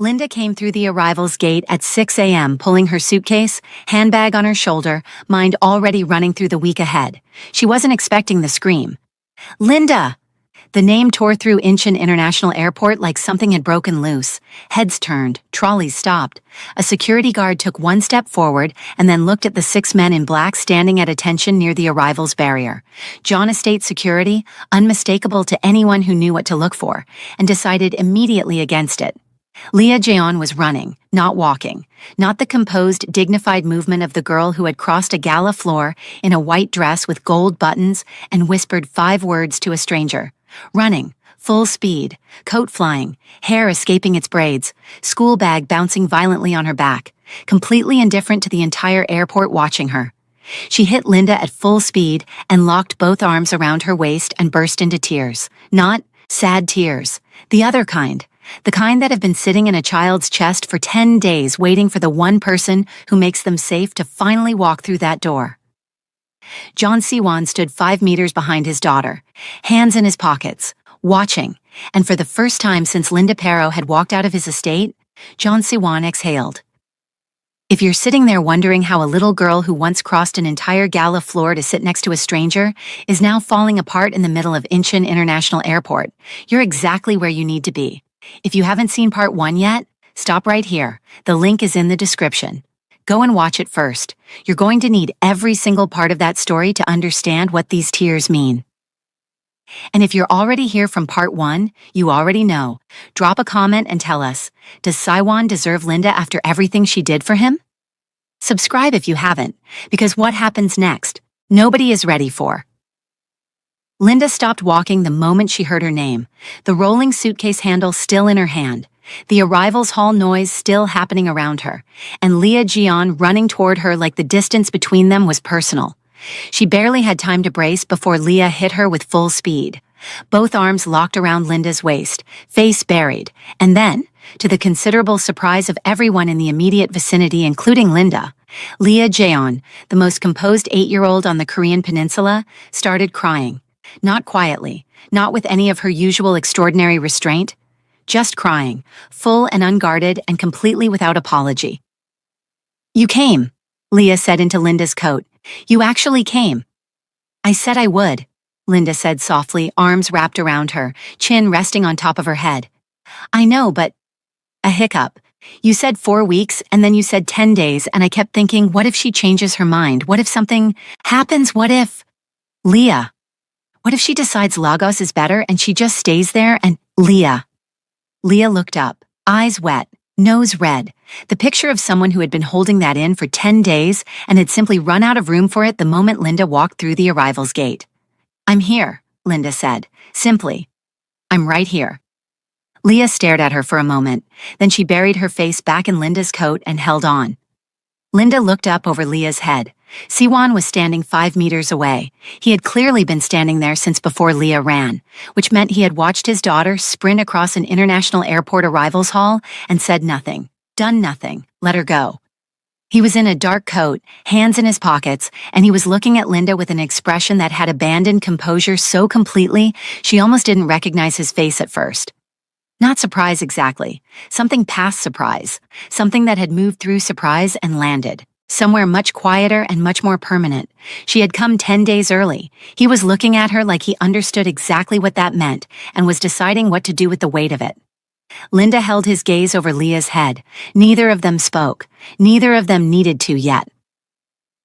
Linda came through the arrivals gate at 6 a.m., pulling her suitcase, handbag on her shoulder, mind already running through the week ahead. She wasn't expecting the scream. "Linda!" The name tore through Incheon International Airport like something had broken loose. Heads turned, trolleys stopped. A security guard took one step forward and then looked at the 6 men in black standing at attention near the arrivals barrier. John Estate security, unmistakable to anyone who knew what to look for, and decided immediately against it. Leah Jeon was running, not walking, not the composed, dignified movement of the girl who had crossed a gala floor in a white dress with gold buttons and whispered 5 words to a stranger. Running, full speed, coat flying, hair escaping its braids, school bag bouncing violently on her back, completely indifferent to the entire airport watching her. She hit Linda at full speed and locked both arms around her waist and burst into tears. Not sad tears, the other kind. The kind that have been sitting in a child's chest for 10 days waiting for the one person who makes them safe to finally walk through that door. John Siwon stood 5 meters behind his daughter, hands in his pockets, watching, and for the first time since Linda Pero had walked out of his estate, John Siwon exhaled. If you're sitting there wondering how a little girl who once crossed an entire gala floor to sit next to a stranger is now falling apart in the middle of Incheon International Airport, you're exactly where you need to be. If you haven't seen part 1 yet, stop right here. The link is in the description. Go and watch it first. You're going to need every single part of that story to understand what these tears mean. And if you're already here from part 1, you already know. Drop a comment and tell us, does Siwon deserve Linda after everything she did for him? Subscribe if you haven't, because what happens next, nobody is ready for. Linda stopped walking the moment she heard her name, the rolling suitcase handle still in her hand, the arrivals hall noise still happening around her, and Leah Jeon running toward her like the distance between them was personal. She barely had time to brace before Leah hit her with full speed. Both arms locked around Linda's waist, face buried, and then, to the considerable surprise of everyone in the immediate vicinity including Linda, Leah Jeon, the most composed 8-year-old on the Korean peninsula, started crying. Not quietly, not with any of her usual extraordinary restraint, just crying, full and unguarded and completely without apology. "You came," Leah said into Linda's coat. "You actually came." "I said I would," Linda said softly, arms wrapped around her, chin resting on top of her head. "I know, but—" A hiccup. "You said 4 weeks, and then you said 10 days, and I kept thinking, what if she changes her mind? What if something happens? What if—" "Leah. What if she decides Lagos is better and she just stays there and—" "Leah." Leah looked up, eyes wet, nose red, the picture of someone who had been holding that in for 10 days and had simply run out of room for it the moment Linda walked through the arrivals gate. "I'm here," Linda said, simply. "I'm right here." Leah stared at her for a moment, then she buried her face back in Linda's coat and held on. Linda looked up over Leah's head. Siwon was standing 5 meters away. He had clearly been standing there since before Leah ran, which meant he had watched his daughter sprint across an international airport arrivals hall and said nothing, done nothing, let her go. He was in a dark coat, hands in his pockets, and he was looking at Linda with an expression that had abandoned composure so completely she almost didn't recognize his face at first. Not surprise exactly, something past surprise, something that had moved through surprise and landed. Somewhere much quieter and much more permanent. She had come 10 days early. He was looking at her like he understood exactly what that meant and was deciding what to do with the weight of it. Linda held his gaze over Leah's head. Neither of them spoke. Neither of them needed to yet.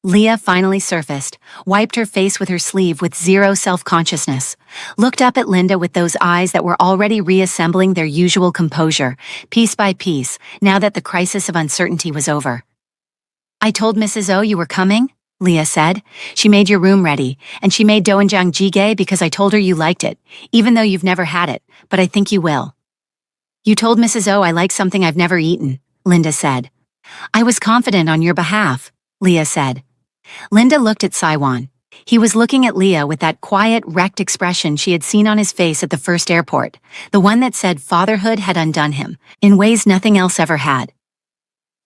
Leah finally surfaced, wiped her face with her sleeve with zero self-consciousness, looked up at Linda with those eyes that were already reassembling their usual composure, piece by piece, now that the crisis of uncertainty was over. "I told Mrs. O you were coming," Leah said. "She made your room ready, and she made doenjang jjigae because I told her you liked it, even though you've never had it, but I think you will." "You told Mrs. O I like something I've never eaten," Linda said. "I was confident on your behalf," Leah said. Linda looked at Siwon. He was looking at Leah with that quiet, wrecked expression she had seen on his face at the first airport, the one that said fatherhood had undone him, in ways nothing else ever had.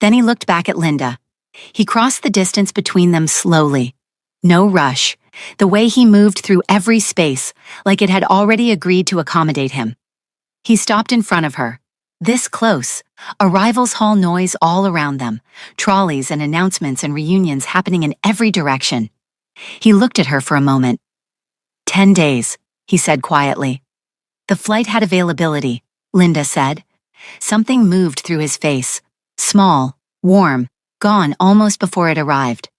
Then he looked back at Linda. He crossed the distance between them slowly. No rush. The way he moved through every space, like it had already agreed to accommodate him. He stopped in front of her. This close. Arrivals hall noise all around them, trolleys and announcements and reunions happening in every direction. He looked at her for a moment. 10 days, he said quietly. The flight had availability, Linda said. Something moved through his face. Small, warm, gone almost before it arrived.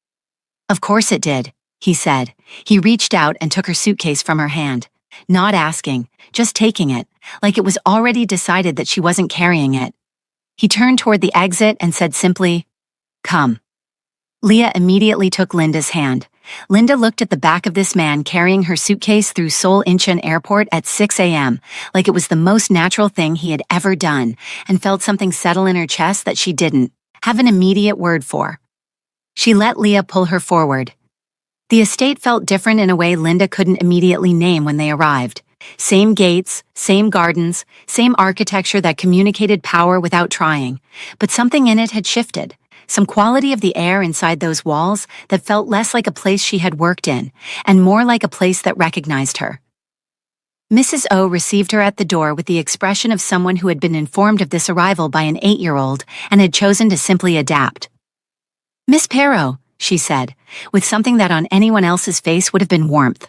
Of course it did, he said. He reached out and took her suitcase from her hand. Not asking, just taking it, like it was already decided that she wasn't carrying it. He turned toward the exit and said simply, "Come." Leah immediately took Linda's hand. Linda looked at the back of this man carrying her suitcase through Seoul Incheon Airport at 6 a.m., like it was the most natural thing he had ever done, and felt something settle in her chest that she didn't have an immediate word for. She let Leah pull her forward. The estate felt different in a way Linda couldn't immediately name when they arrived. Same gates, same gardens, same architecture that communicated power without trying, but something in it had shifted. Some quality of the air inside those walls that felt less like a place she had worked in, and more like a place that recognized her. Mrs. O received her at the door with the expression of someone who had been informed of this arrival by an 8-year-old and had chosen to simply adapt. "Miss Perro," she said, with something that on anyone else's face would have been warmth.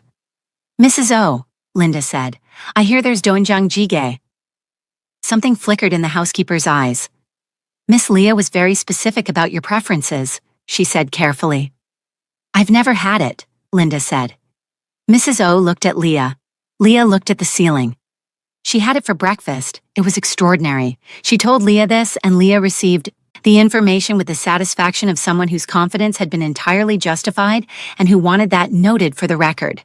"Mrs. O," Linda said, "I hear there's doenjang jjigae." Something flickered in the housekeeper's eyes. "Miss Leah was very specific about your preferences," she said carefully. "I've never had it," Linda said. Mrs. O looked at Leah. Leah looked at the ceiling. She had it for breakfast. It was extraordinary. She told Leah this, and Leah received the information with the satisfaction of someone whose confidence had been entirely justified and who wanted that noted for the record.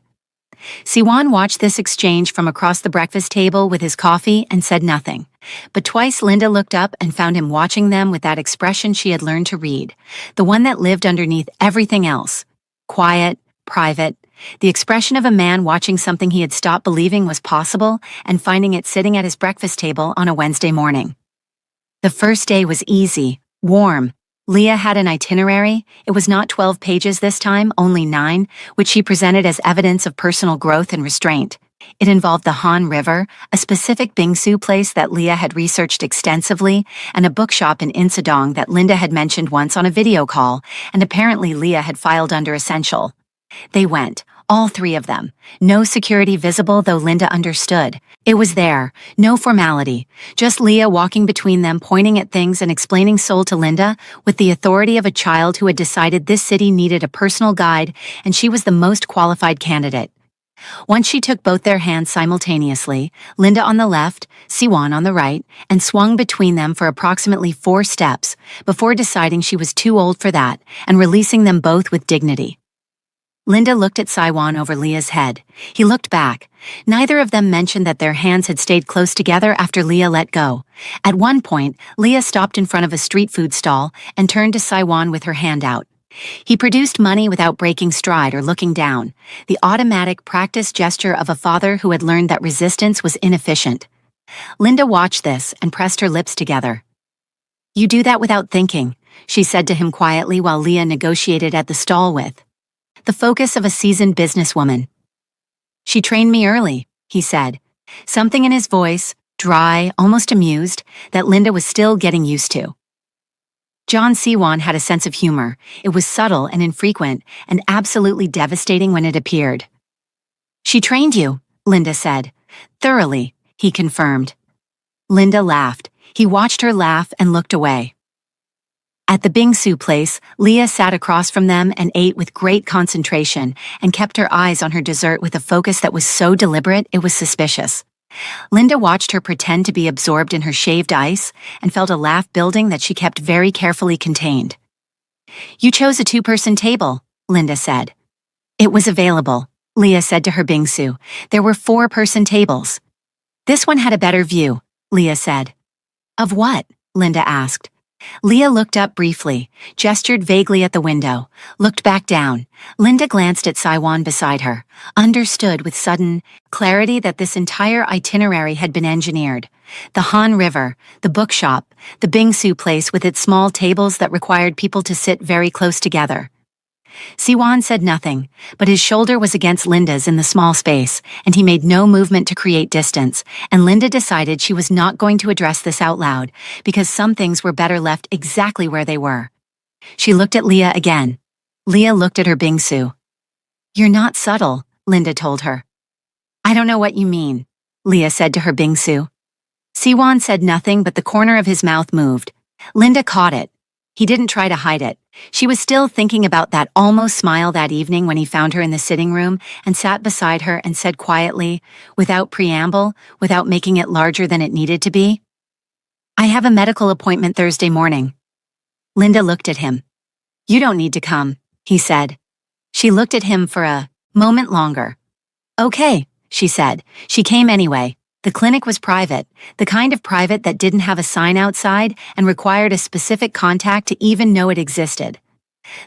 Siwon watched this exchange from across the breakfast table with his coffee and said nothing. But twice Linda looked up and found him watching them with that expression she had learned to read, the one that lived underneath everything else. Quiet, private, the expression of a man watching something he had stopped believing was possible and finding it sitting at his breakfast table on a Wednesday morning. The first day was easy, warm. Leah had an itinerary. It was not 12 pages this time, only 9, which she presented as evidence of personal growth and restraint. It involved the Han River, a specific bingsu place that Leah had researched extensively, and a bookshop in Insadong that Linda had mentioned once on a video call, and apparently Leah had filed under essential. They went, all 3 of them. No security visible, though Linda understood. It was there, no formality, just Leah walking between them, pointing at things and explaining Seoul to Linda with the authority of a child who had decided this city needed a personal guide and she was the most qualified candidate. Once she took both their hands simultaneously, Linda on the left, Siwon on the right, and swung between them for approximately 4 steps before deciding she was too old for that and releasing them both with dignity. Linda looked at Siwon over Leah's head. He looked back. Neither of them mentioned that their hands had stayed close together after Leah let go. At one point, Leah stopped in front of a street food stall and turned to Siwon with her hand out. He produced money without breaking stride or looking down, the automatic practiced gesture of a father who had learned that resistance was inefficient. Linda watched this and pressed her lips together. "You do that without thinking," she said to him quietly while Leah negotiated at the stall with the focus of a seasoned businesswoman. "She trained me early," he said, something in his voice, dry, almost amused, that Linda was still getting used to. John Siwon had a sense of humor. It was subtle and infrequent, and absolutely devastating when it appeared. "She trained you," Linda said. "Thoroughly," he confirmed. Linda laughed. He watched her laugh and looked away. At the bingsu place, Leah sat across from them and ate with great concentration and kept her eyes on her dessert with a focus that was so deliberate it was suspicious. Linda watched her pretend to be absorbed in her shaved ice and felt a laugh building that she kept very carefully contained. "You chose a 2-person table," Linda said. "It was available," Leah said to her bingsu. "There were 4-person tables." "This one had a better view," Leah said. "Of what?" Linda asked. Leah looked up briefly, gestured vaguely at the window, looked back down. Linda glanced at Siwon beside her, understood with sudden clarity that this entire itinerary had been engineered. The Han River, the bookshop, the bingsu place with its small tables that required people to sit very close together. Siwan said nothing, but his shoulder was against Linda's in the small space, and he made no movement to create distance, and Linda decided she was not going to address this out loud, because some things were better left exactly where they were. She looked at Leah again. Leah looked at her bingsu. "You're not subtle," Linda told her. "I don't know what you mean," Leah said to her bingsu. Siwan said nothing, but the corner of his mouth moved. Linda caught it. He didn't try to hide it. She was still thinking about that almost smile that evening when he found her in the sitting room and sat beside her and said quietly, without preamble, without making it larger than it needed to be, "I have a medical appointment Thursday morning." Linda looked at him. "You don't need to come," he said. She looked at him for a moment longer. "Okay," she said. She came anyway. The clinic was private, the kind of private that didn't have a sign outside and required a specific contact to even know it existed.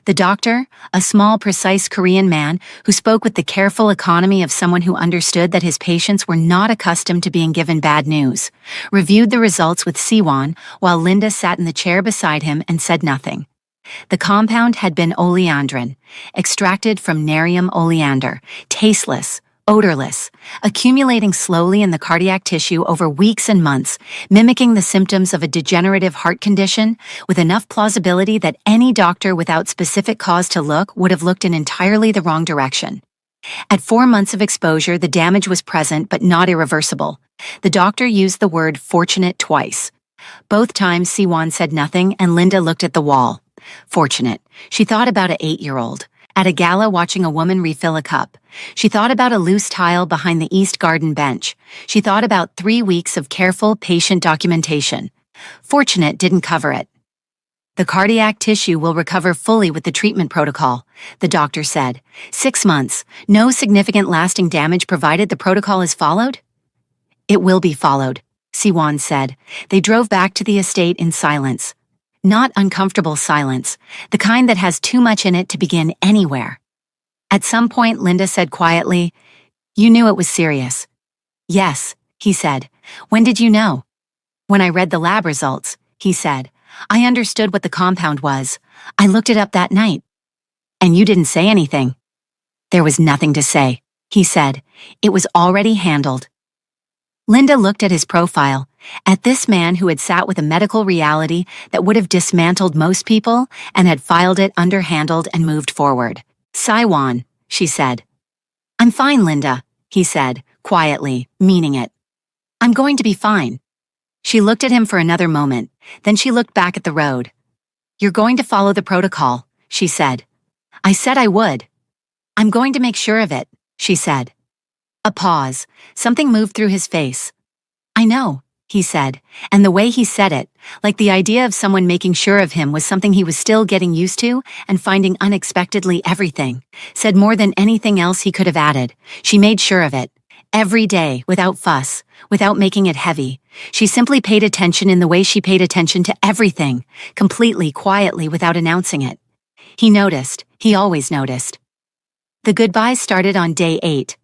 The doctor, a small, precise Korean man who spoke with the careful economy of someone who understood that his patients were not accustomed to being given bad news, reviewed the results with Siwan while Linda sat in the chair beside him and said nothing. The compound had been oleandrin, extracted from Nerium oleander, tasteless, odorless, accumulating slowly in the cardiac tissue over weeks and months, mimicking the symptoms of a degenerative heart condition, with enough plausibility that any doctor without specific cause to look would have looked in entirely the wrong direction. At 4 months of exposure, the damage was present but not irreversible. The doctor used the word fortunate twice. Both times Siwan said nothing and Linda looked at the wall. Fortunate. She thought about an 8-year-old. At a gala watching a woman refill a cup. She thought about a loose tile behind the East Garden bench. She thought about 3 weeks of careful, patient documentation. Fortunate didn't cover it. "The cardiac tissue will recover fully with the treatment protocol," the doctor said. 6 months, no significant lasting damage provided the protocol is followed? "It will be followed," Siwan said. They drove back to the estate in silence. Not uncomfortable silence, the kind that has too much in it to begin anywhere. At some point, Linda said quietly, "You knew it was serious." "Yes," he said. "When did you know?" "When I read the lab results," he said. "I understood what the compound was. I looked it up that night." "And you didn't say anything?" "There was nothing to say," he said. "It was already handled." Linda looked at his profile, at this man who had sat with a medical reality that would have dismantled most people and had filed it underhandled and moved forward. "Siwan," she said. "I'm fine, Linda," he said, quietly, meaning it. "I'm going to be fine." She looked at him for another moment, then she looked back at the road. "You're going to follow the protocol," she said. "I said I would." "I'm going to make sure of it," she said. A pause. Something moved through his face. "I know," he said, and the way he said it, like the idea of someone making sure of him was something he was still getting used to and finding unexpectedly everything, said more than anything else he could have added. She made sure of it. Every day, without fuss, without making it heavy. She simply paid attention in the way she paid attention to everything, completely, quietly, without announcing it. He noticed. He always noticed. The goodbyes started on day 8.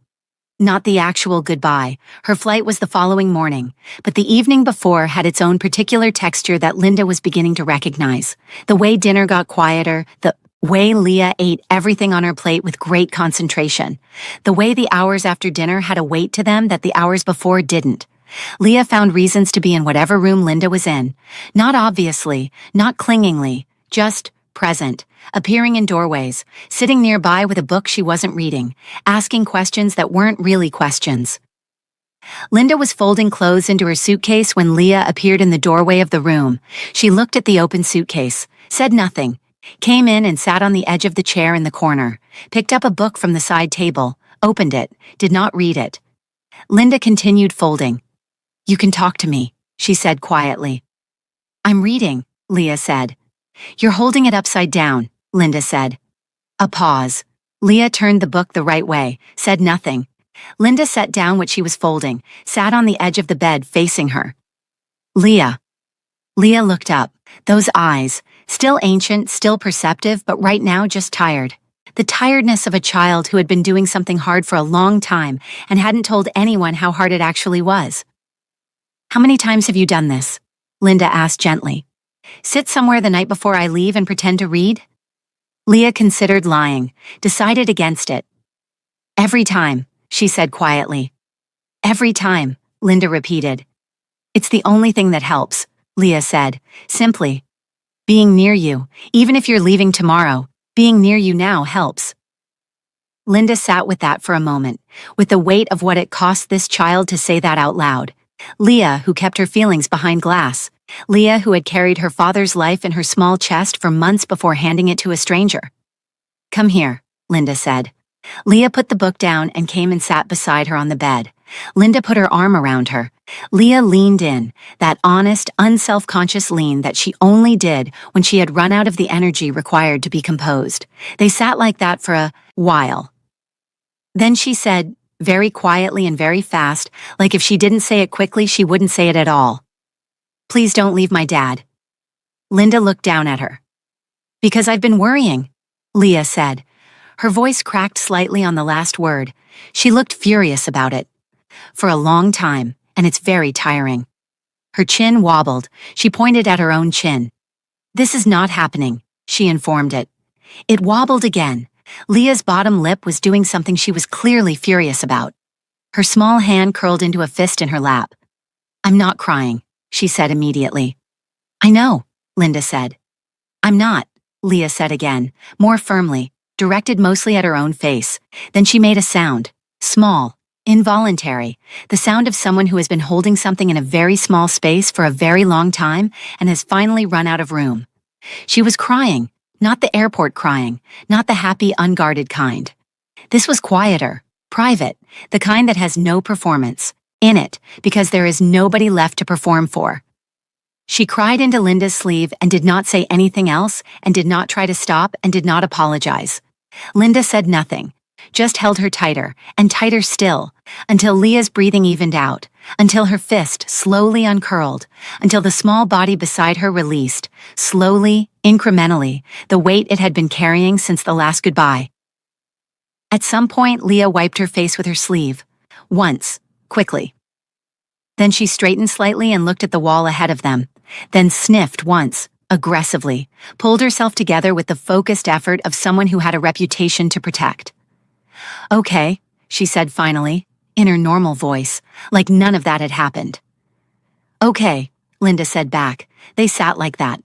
Not the actual goodbye. Her flight was the following morning, but the evening before had its own particular texture that Linda was beginning to recognize. The way dinner got quieter, the way Leah ate everything on her plate with great concentration, the way the hours after dinner had a weight to them that the hours before didn't. Leah found reasons to be in whatever room Linda was in, not obviously, not clingingly, just present, appearing in doorways, sitting nearby with a book she wasn't reading, asking questions that weren't really questions. Linda was folding clothes into her suitcase when Leah appeared in the doorway of the room. She looked at the open suitcase, said nothing, came in and sat on the edge of the chair in the corner, picked up a book from the side table, opened it, did not read it. Linda continued folding. "You can talk to me," she said quietly. "I'm reading," Leah said. "You're holding it upside down," Linda said. A pause. Leah turned the book the right way, said nothing. Linda set down what she was folding, sat on the edge of the bed facing her. "Leah." Leah looked up. Those eyes, still ancient, still perceptive, but right now just tired. The tiredness of a child who had been doing something hard for a long time and hadn't told anyone how hard it actually was. "How many times have you done this?" Linda asked gently. "Sit somewhere the night before I leave and pretend to read?" Leah considered lying, decided against it. Every time, she said quietly. Every time, Linda repeated. It's the only thing that helps, Leah said, simply. Being near you, even if you're leaving tomorrow, being near you now helps. Linda sat with that for a moment, with the weight of what it cost this child to say that out loud. Leah, who kept her feelings behind glass. Leah, who had carried her father's life in her small chest for months before handing it to a stranger. Come here, Linda said. Leah put the book down and came and sat beside her on the bed. Linda put her arm around her. Leah leaned in, that honest, unself-conscious lean that she only did when she had run out of the energy required to be composed. They sat like that for a while. Then she said, very quietly and very fast, like if she didn't say it quickly, she wouldn't say it at all. Please don't leave my dad. Linda looked down at her. Because I've been worrying, Leah said. Her voice cracked slightly on the last word. She looked furious about it. For a long time, and it's very tiring. Her chin wobbled. She pointed at her own chin. This is not happening, she informed it. It wobbled again. Leah's bottom lip was doing something she was clearly furious about. Her small hand curled into a fist in her lap. I'm not crying, she said immediately. I know, Linda said. I'm not, Leah said again, more firmly, directed mostly at her own face. Then she made a sound, small, involuntary, the sound of someone who has been holding something in a very small space for a very long time and has finally run out of room. She was crying, not the airport crying, not the happy, unguarded kind. This was quieter, private, the kind that has no performance in it because there is nobody left to perform for. She cried into Linda's sleeve and did not say anything else and did not try to stop and did not apologize. Linda said nothing, just held her tighter and tighter still, until Leah's breathing evened out, until her fist slowly uncurled, until the small body beside her released, slowly, incrementally, the weight it had been carrying since the last goodbye. At some point, Leah wiped her face with her sleeve. Once, quickly. Then she straightened slightly and looked at the wall ahead of them, then sniffed once, aggressively, pulled herself together with the focused effort of someone who had a reputation to protect. Okay, she said finally, in her normal voice, like none of that had happened. Okay, Linda said back. They sat like that.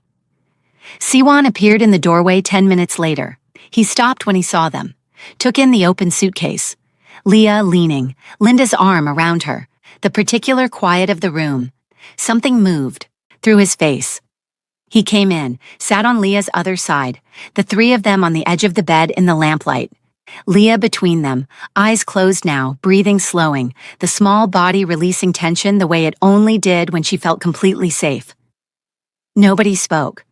Siwan appeared in the doorway 10 minutes later. He stopped when he saw them, took in the open suitcase. Leah leaning, Linda's arm around her, the particular quiet of the room. Something moved, through his face. He came in, sat on Leah's other side, the three of them on the edge of the bed in the lamplight. Leah between them, eyes closed now, breathing slowing, the small body releasing tension the way it only did when she felt completely safe. Nobody spoke.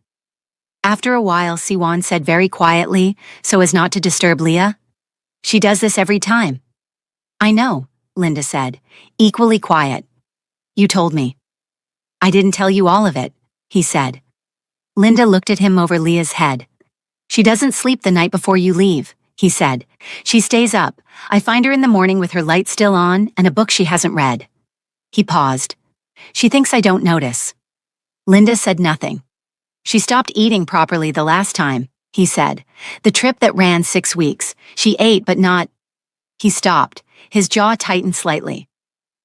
After a while, Siwan said very quietly, so as not to disturb Leah, "She does this every time." "I know," Linda said, equally quiet. "You told me." "I didn't tell you all of it," he said. Linda looked at him over Leah's head. "She doesn't sleep the night before you leave," he said. "She stays up. I find her in the morning with her light still on and a book she hasn't read." He paused. "She thinks I don't notice." Linda said nothing. "She stopped eating properly the last time," he said. "The trip that ran 6 weeks. She ate but not—" He stopped, his jaw tightened slightly.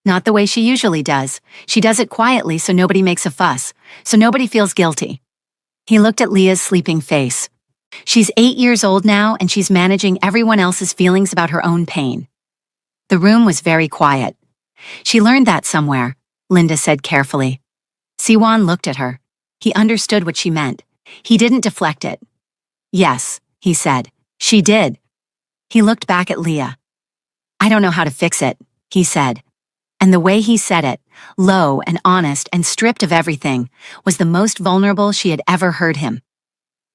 "Not the way she usually does. She does it quietly so nobody makes a fuss, so nobody feels guilty." He looked at Leah's sleeping face. "She's 8 years old now and she's managing everyone else's feelings about her own pain." The room was very quiet. "She learned that somewhere," Linda said carefully. Siwan looked at her. He understood what she meant. He didn't deflect it. "Yes," he said. "She did." He looked back at Leah. "I don't know how to fix it," he said. And the way he said it, low and honest and stripped of everything, was the most vulnerable she had ever heard him.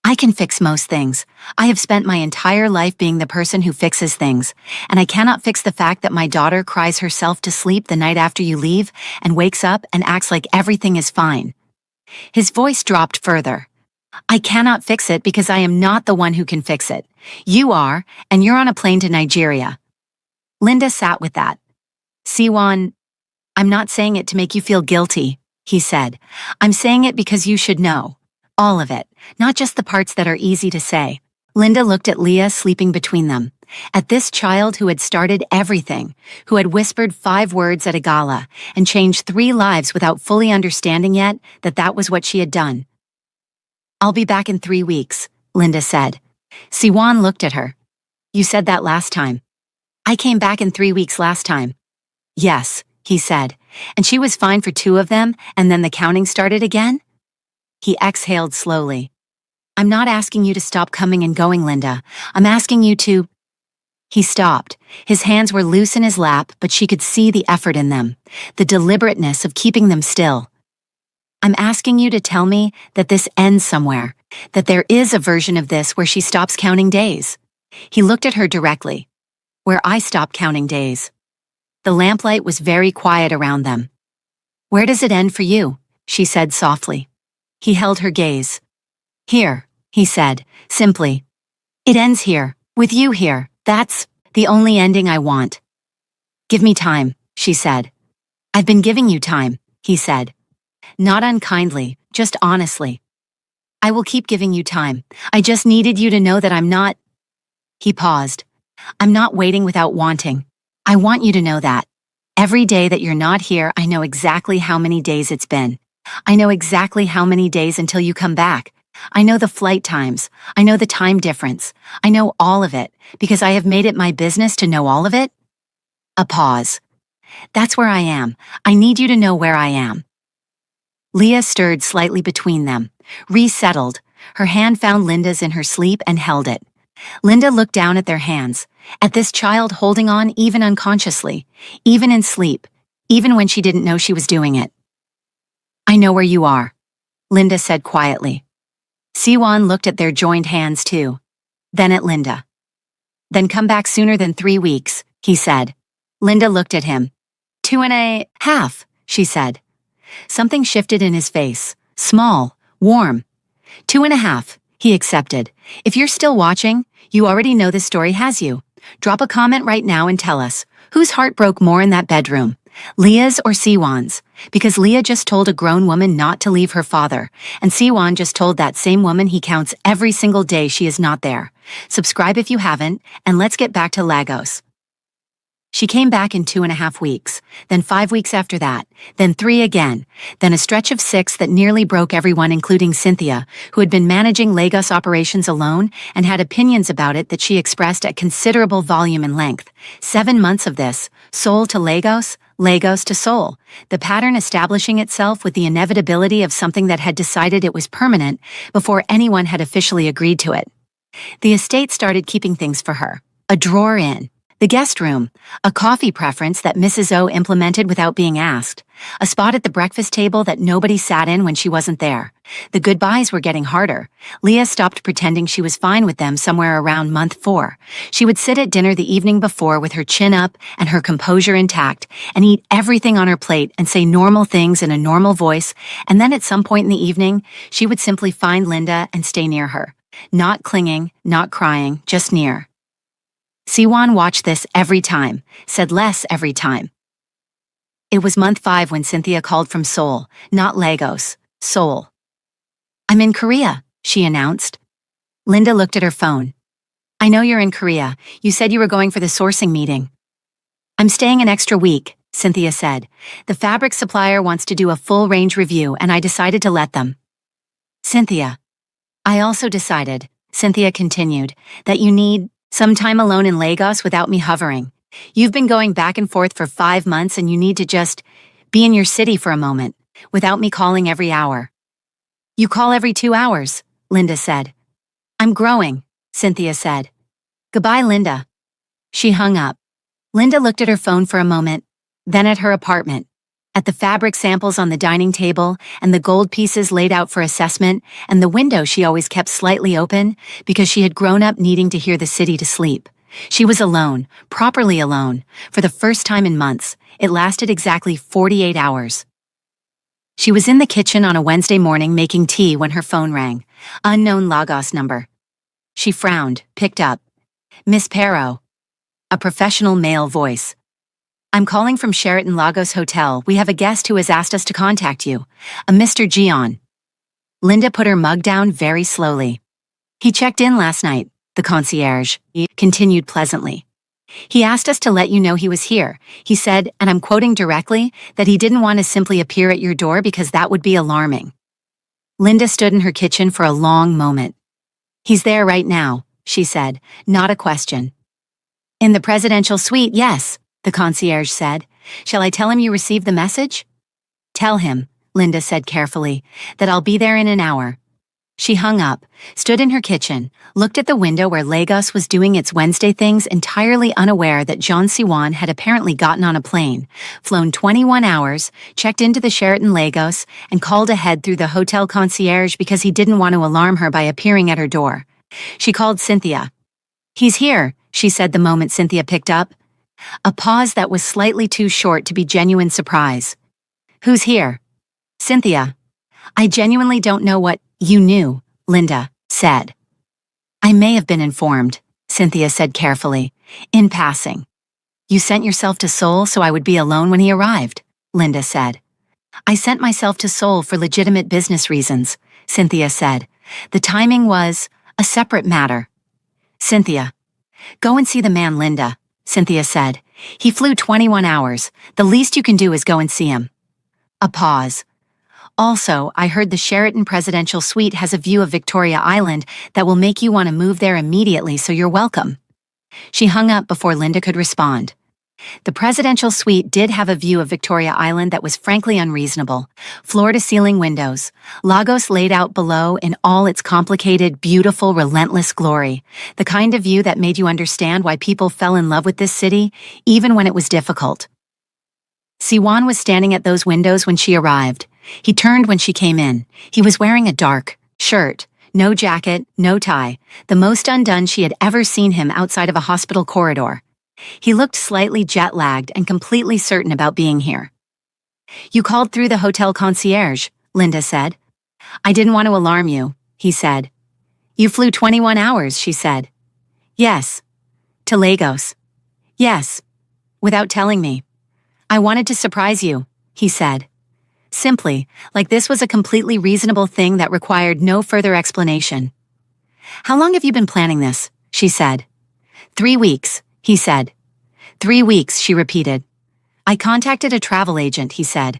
"I can fix most things. I have spent my entire life being the person who fixes things, and I cannot fix the fact that my daughter cries herself to sleep the night after you leave and wakes up and acts like everything is fine." His voice dropped further. "I cannot fix it because I am not the one who can fix it. You are, and you're on a plane to Nigeria." Linda sat with that. "Siwan, I'm not saying it to make you feel guilty," he said. "I'm saying it because you should know. All of it, not just the parts that are easy to say. Linda looked at Leah sleeping between them, at this child who had started everything, who had whispered 5 words at a gala and changed 3 lives without fully understanding yet that that was what she had done. "I'll be back in 3 weeks," Linda said. Siwan looked at her. "You said that last time." "I came back in 3 weeks last time." "Yes," he said. "And she was fine for 2 of them, and then the counting started again?" He exhaled slowly. "I'm not asking you to stop coming and going, Linda. I'm asking you to—" He stopped. His hands were loose in his lap, but she could see the effort in them, the deliberateness of keeping them still. "I'm asking you to tell me that this ends somewhere, that there is a version of this where she stops counting days." He looked at her directly. "Where I stop counting days." The lamplight was very quiet around them. "Where does it end for you?" she said softly. He held her gaze. "Here," he said, simply. "It ends here, with you here. That's the only ending I want." "Give me time," she said. "I've been giving you time," he said. Not unkindly, just honestly. "I will keep giving you time. I just needed you to know that I'm not—" He paused. "I'm not waiting without wanting. I want you to know that. Every day that you're not here, I know exactly how many days it's been. I know exactly how many days until you come back. I know the flight times. I know the time difference. I know all of it, because I have made it my business to know all of it." A pause. "That's where I am. I need you to know where I am." Leah stirred slightly between them, resettled. Her hand found Linda's in her sleep and held it. Linda looked down at their hands, at this child holding on even unconsciously, even in sleep, even when she didn't know she was doing it. "I know where you are," Linda said quietly. Siwan looked at their joined hands too, then at Linda. "Then come back sooner than 3 weeks, he said. Linda looked at him. 2.5, she said. Something shifted in his face, small, warm. 2.5, he accepted. If you're still watching, you already know this story has you. Drop a comment right now and tell us, whose heart broke more in that bedroom? Leah's or Siwan's? Because Leah just told a grown woman not to leave her father, and Siwan just told that same woman he counts every single day she is not there. Subscribe if you haven't, and let's get back to Lagos. She came back in 2.5 weeks, then 5 weeks after that, then 3 again, then a stretch of 6 that nearly broke everyone including Cynthia, who had been managing Lagos operations alone and had opinions about it that she expressed at considerable volume and length. 7 months of this, Seoul to Lagos, Lagos to Seoul, the pattern establishing itself with the inevitability of something that had decided it was permanent before anyone had officially agreed to it. The estate started keeping things for her. A drawer in the guest room, a coffee preference that Mrs. O implemented without being asked, a spot at the breakfast table that nobody sat in when she wasn't there. The goodbyes were getting harder. Leah stopped pretending she was fine with them somewhere around month 4. She would sit at dinner the evening before with her chin up and her composure intact and eat everything on her plate and say normal things in a normal voice, and then at some point in the evening, she would simply find Linda and stay near her. Not clinging, not crying, just near. Siwan watched this every time, said less every time. It was month 5 when Cynthia called from Seoul, not Lagos, Seoul. "I'm in Korea," she announced. Linda looked at her phone. "I know you're in Korea. You said you were going for the sourcing meeting." "I'm staying an extra week," Cynthia said. "The fabric supplier wants to do a full range review and I decided to let them." "Cynthia, I also decided," Cynthia continued, "that you need some time alone in Lagos without me hovering. You've been going back and forth for 5 months and you need to just be in your city for a moment, without me calling every hour." "You call every 2 hours," Linda said. "I'm growing," Cynthia said. "Goodbye, Linda." She hung up. Linda looked at her phone for a moment, then at her apartment, at the fabric samples on the dining table and the gold pieces laid out for assessment and the window she always kept slightly open because she had grown up needing to hear the city to sleep. She was alone, properly alone, for the first time in months. It lasted exactly 48 hours. She was in the kitchen on a Wednesday morning making tea when her phone rang. Unknown Lagos number. She frowned, picked up. "Miss Perro." A professional male voice. "I'm calling from Sheraton Lagos Hotel. We have a guest who has asked us to contact you. A Mr. Gion." Linda put her mug down very slowly. "He checked in last night," the concierge continued pleasantly. He asked us to let you know he was here. He said, and I'm quoting directly, that he didn't want to simply appear at your door because that would be alarming. Linda stood in her kitchen for a long moment. He's there right now, she said, not a question. In the presidential suite, yes, the concierge said. Shall I tell him you received the message? Tell him, Linda said carefully, that I'll be there in an hour. She hung up, stood in her kitchen, looked at the window where Lagos was doing its Wednesday things, entirely unaware that John Siwan had apparently gotten on a plane, flown 21 hours, checked into the Sheraton Lagos, and called ahead through the hotel concierge because he didn't want to alarm her by appearing at her door. She called Cynthia. He's here, she said the moment Cynthia picked up. A pause that was slightly too short to be genuine surprise. Who's here? Cynthia. I genuinely don't know what you knew, Linda said. I may have been informed, Cynthia said carefully, in passing. You sent yourself to Seoul so I would be alone when he arrived, Linda said. I sent myself to Seoul for legitimate business reasons, Cynthia said. The timing was a separate matter. Cynthia. Go and see the man, Linda, Cynthia said. He flew 21 hours. The least you can do is go and see him. A pause. Also, I heard the Sheraton Presidential Suite has a view of Victoria Island that will make you want to move there immediately, so you're welcome. She hung up before Linda could respond. The Presidential Suite did have a view of Victoria Island that was frankly unreasonable. Floor-to-ceiling windows, Lagos laid out below in all its complicated, beautiful, relentless glory. The kind of view that made you understand why people fell in love with this city, even when it was difficult. Siwan was standing at those windows when she arrived. He turned when she came in. He was wearing a dark shirt, no jacket, no tie, the most undone she had ever seen him outside of a hospital corridor. He looked slightly jet-lagged and completely certain about being here. You called through the hotel concierge, Linda said. I didn't want to alarm you, he said. You flew 21 hours, she said. Yes. To Lagos. Yes. Without telling me. I wanted to surprise you, he said. Simply, like this was a completely reasonable thing that required no further explanation. How long have you been planning this? She said. 3 weeks, he said. 3 weeks, she repeated. I contacted a travel agent, he said.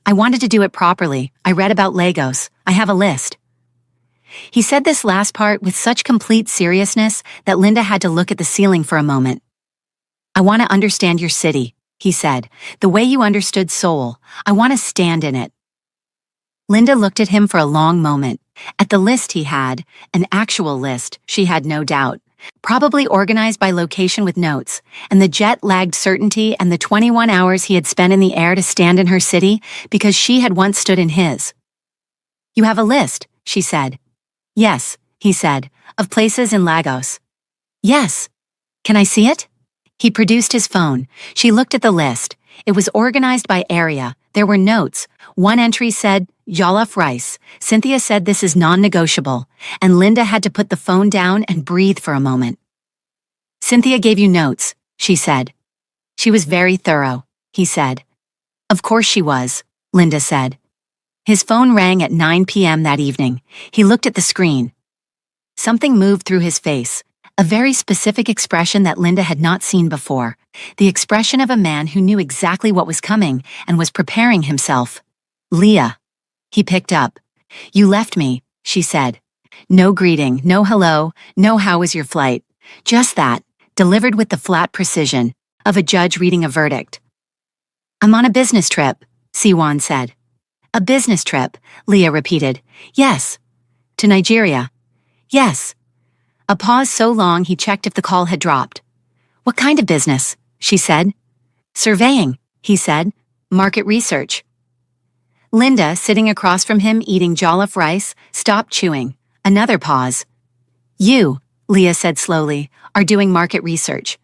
I wanted to do it properly. I read about Lagos. I have a list. He said this last part with such complete seriousness that Linda had to look at the ceiling for a moment. I want to understand your city, he said, the way you understood Seoul. I want to stand in it. Linda looked at him for a long moment. At the list he had, an actual list, she had no doubt, probably organized by location with notes, and the jet-lagged certainty and the 21 hours he had spent in the air to stand in her city because she had once stood in his. You have a list, she said. Yes, he said, of places in Lagos. Yes. Can I see it? He produced his phone. She looked at the list. It was organized by area. There were notes. One entry said, jollof rice. Cynthia said this is non-negotiable, and Linda had to put the phone down and breathe for a moment. Cynthia gave you notes, she said. She was very thorough, he said. Of course she was, Linda said. His phone rang at 9 p.m. that evening. He looked at the screen. Something moved through his face. A very specific expression that Linda had not seen before. The expression of a man who knew exactly what was coming and was preparing himself. Leah. He picked up. You left me, she said. No greeting, no hello, no how was your flight. Just that, delivered with the flat precision of a judge reading a verdict. I'm on a business trip, Siwan said. A business trip, Leah repeated. Yes. To Nigeria. Yes. A pause so long he checked if the call had dropped. What kind of business? She said. Surveying, he said. Market research. Linda, sitting across from him eating jollof rice, stopped chewing. Another pause. You, Leah said slowly, are doing market research.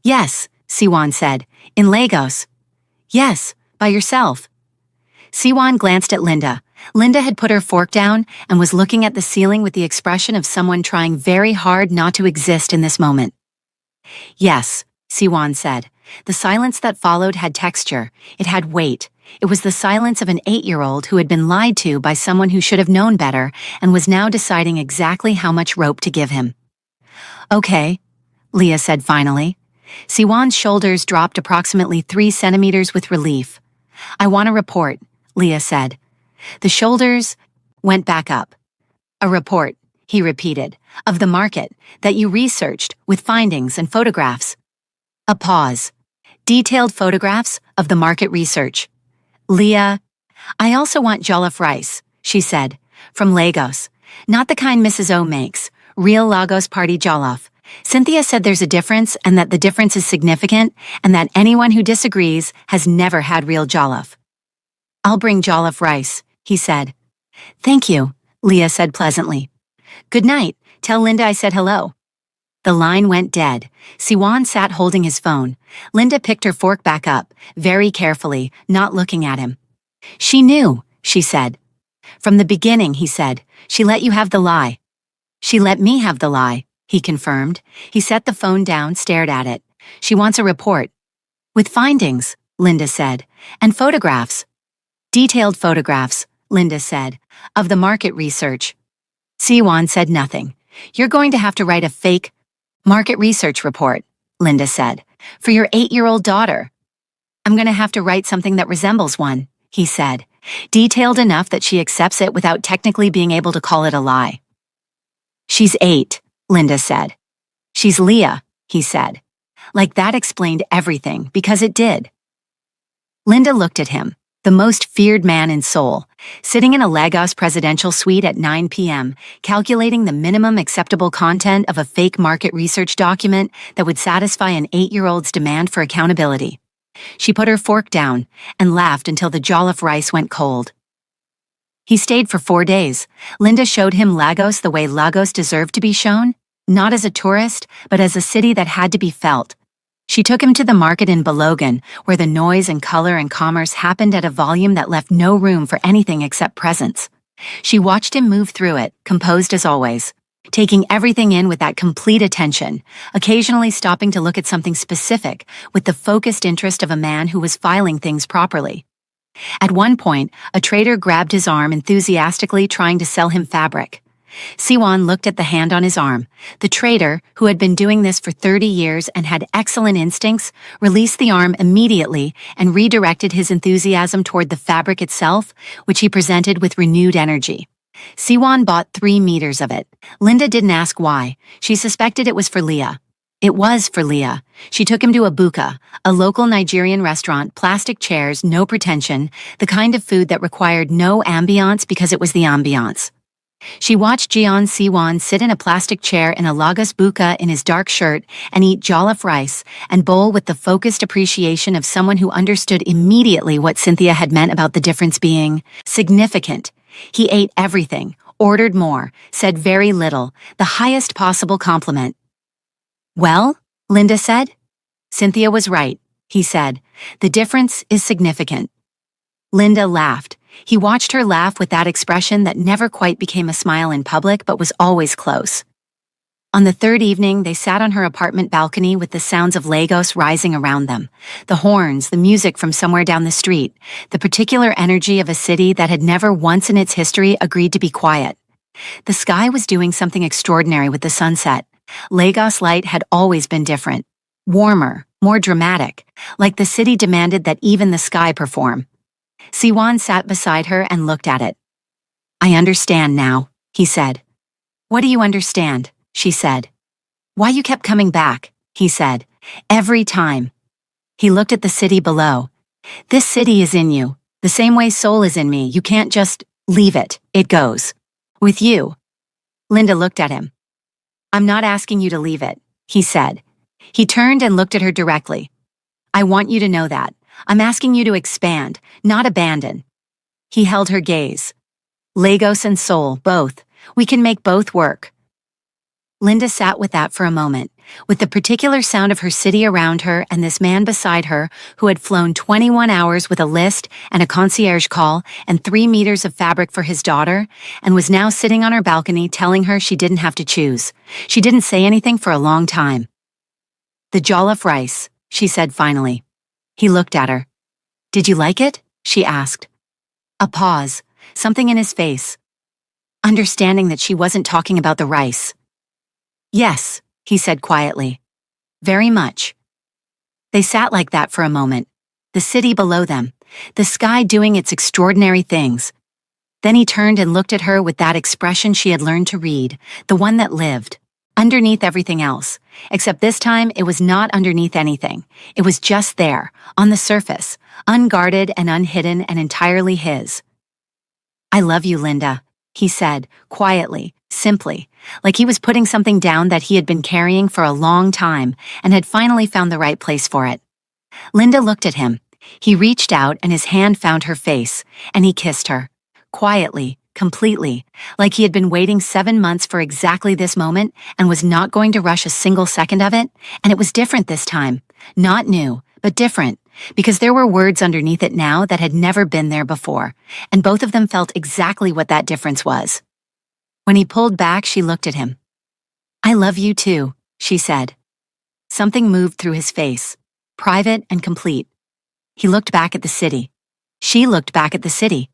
Yes, Siwan said. In Lagos. Yes, by yourself. Siwan glanced at Linda. Linda had put her fork down and was looking at the ceiling with the expression of someone trying very hard not to exist in this moment. Yes, Siwan said. The silence that followed had texture. It had weight. It was the silence of an 8-year-old who had been lied to by someone who should have known better and was now deciding exactly how much rope to give him. Okay, Leah said finally. Siwan's shoulders dropped approximately 3 centimeters with relief. I want a report, Leah said. The shoulders went back up. A report, he repeated, of the market that you researched with findings and photographs. A pause. Detailed photographs of the market research. Leah, I also want jollof rice, she said, from Lagos. Not the kind Mrs. O makes, real Lagos party jollof. Cynthia said there's a difference and that the difference is significant and that anyone who disagrees has never had real jollof. I'll bring jollof rice, he said. Thank you, Leah said pleasantly. Good night, tell Linda I said hello. The line went dead. Siwan sat holding his phone. Linda picked her fork back up, very carefully, not looking at him. She knew, she said. From the beginning, he said, she let you have the lie. She let me have the lie, he confirmed. He set the phone down, stared at it. She wants a report. With findings, Linda said, and photographs. Detailed photographs, Linda said, of the market research. Siwan said nothing. You're going to have to write a fake market research report, Linda said, for your 8-year-old daughter. I'm going to have to write something that resembles one, he said, detailed enough that she accepts it without technically being able to call it a lie. She's 8, Linda said. She's Leah, he said. Like that explained everything, because it did. Linda looked at him, the most feared man in Seoul, sitting in a Lagos presidential suite at 9 p.m., calculating the minimum acceptable content of a fake market research document that would satisfy an 8-year-old's demand for accountability. She put her fork down and laughed until the jollof rice went cold. He stayed for 4 days. Linda showed him Lagos the way Lagos deserved to be shown, not as a tourist, but as a city that had to be felt. She took him to the market in Balogun, where the noise and color and commerce happened at a volume that left no room for anything except presence. She watched him move through it, composed as always, taking everything in with that complete attention, occasionally stopping to look at something specific with the focused interest of a man who was filing things properly. At one point, a trader grabbed his arm enthusiastically trying to sell him fabric. Siwan looked at the hand on his arm. The trader, who had been doing this for 30 years and had excellent instincts, released the arm immediately and redirected his enthusiasm toward the fabric itself, which he presented with renewed energy. Siwan bought 3 meters of it. Linda didn't ask why. She suspected it was for Leah. It was for Leah. She took him to a buka, a local Nigerian restaurant, plastic chairs, no pretension, the kind of food that required no ambiance because it was the ambiance. She watched Jeon Siwan sit in a plastic chair in a Lagos buka in his dark shirt and eat jollof rice and bowl with the focused appreciation of someone who understood immediately what Cynthia had meant about the difference being significant. He ate everything, ordered more, said very little, the highest possible compliment. Well, Linda said. Cynthia was right, he said. The difference is significant. Linda laughed. He watched her laugh with that expression that never quite became a smile in public but was always close. On the 3rd evening, they sat on her apartment balcony with the sounds of Lagos rising around them. The horns, the music from somewhere down the street, the particular energy of a city that had never once in its history agreed to be quiet. The sky was doing something extraordinary with the sunset. Lagos light had always been different. Warmer, more dramatic, like the city demanded that even the sky perform. Siwan sat beside her and looked at it. I understand now, he said. What do you understand? She said. Why you kept coming back, he said. Every time. He looked at the city below. This city is in you, the same way Seoul is in me. You can't just leave it. It goes. With you. Linda looked at him. I'm not asking you to leave it, he said. He turned and looked at her directly. I want you to know that. I'm asking you to expand, not abandon. He held her gaze. Lagos and Seoul, both. We can make both work. Linda sat with that for a moment, with the particular sound of her city around her and this man beside her who had flown 21 hours with a list and a concierge call and 3 meters of fabric for his daughter, and was now sitting on her balcony telling her she didn't have to choose. She didn't say anything for a long time. The jollof rice, she said finally. He looked at her. Did you like it? She asked. A pause, something in his face. Understanding that she wasn't talking about the rice. Yes, he said quietly. Very much. They sat like that for a moment, the city below them, the sky doing its extraordinary things. Then he turned and looked at her with that expression she had learned to read, the one that lived, underneath everything else. Except this time it was not underneath anything. It was just there, on the surface, unguarded and unhidden and entirely his. I love you, Linda, he said, quietly, simply, like he was putting something down that he had been carrying for a long time and had finally found the right place for it. Linda looked at him. He reached out and his hand found her face, and he kissed her. Quietly, completely, like he had been waiting 7 months for exactly this moment and was not going to rush a single second of it, and it was different this time. Not new, but different, because there were words underneath it now that had never been there before, and both of them felt exactly what that difference was. When he pulled back, she looked at him. I love you too, she said. Something moved through his face, private and complete. He looked back at the city. She looked back at the city.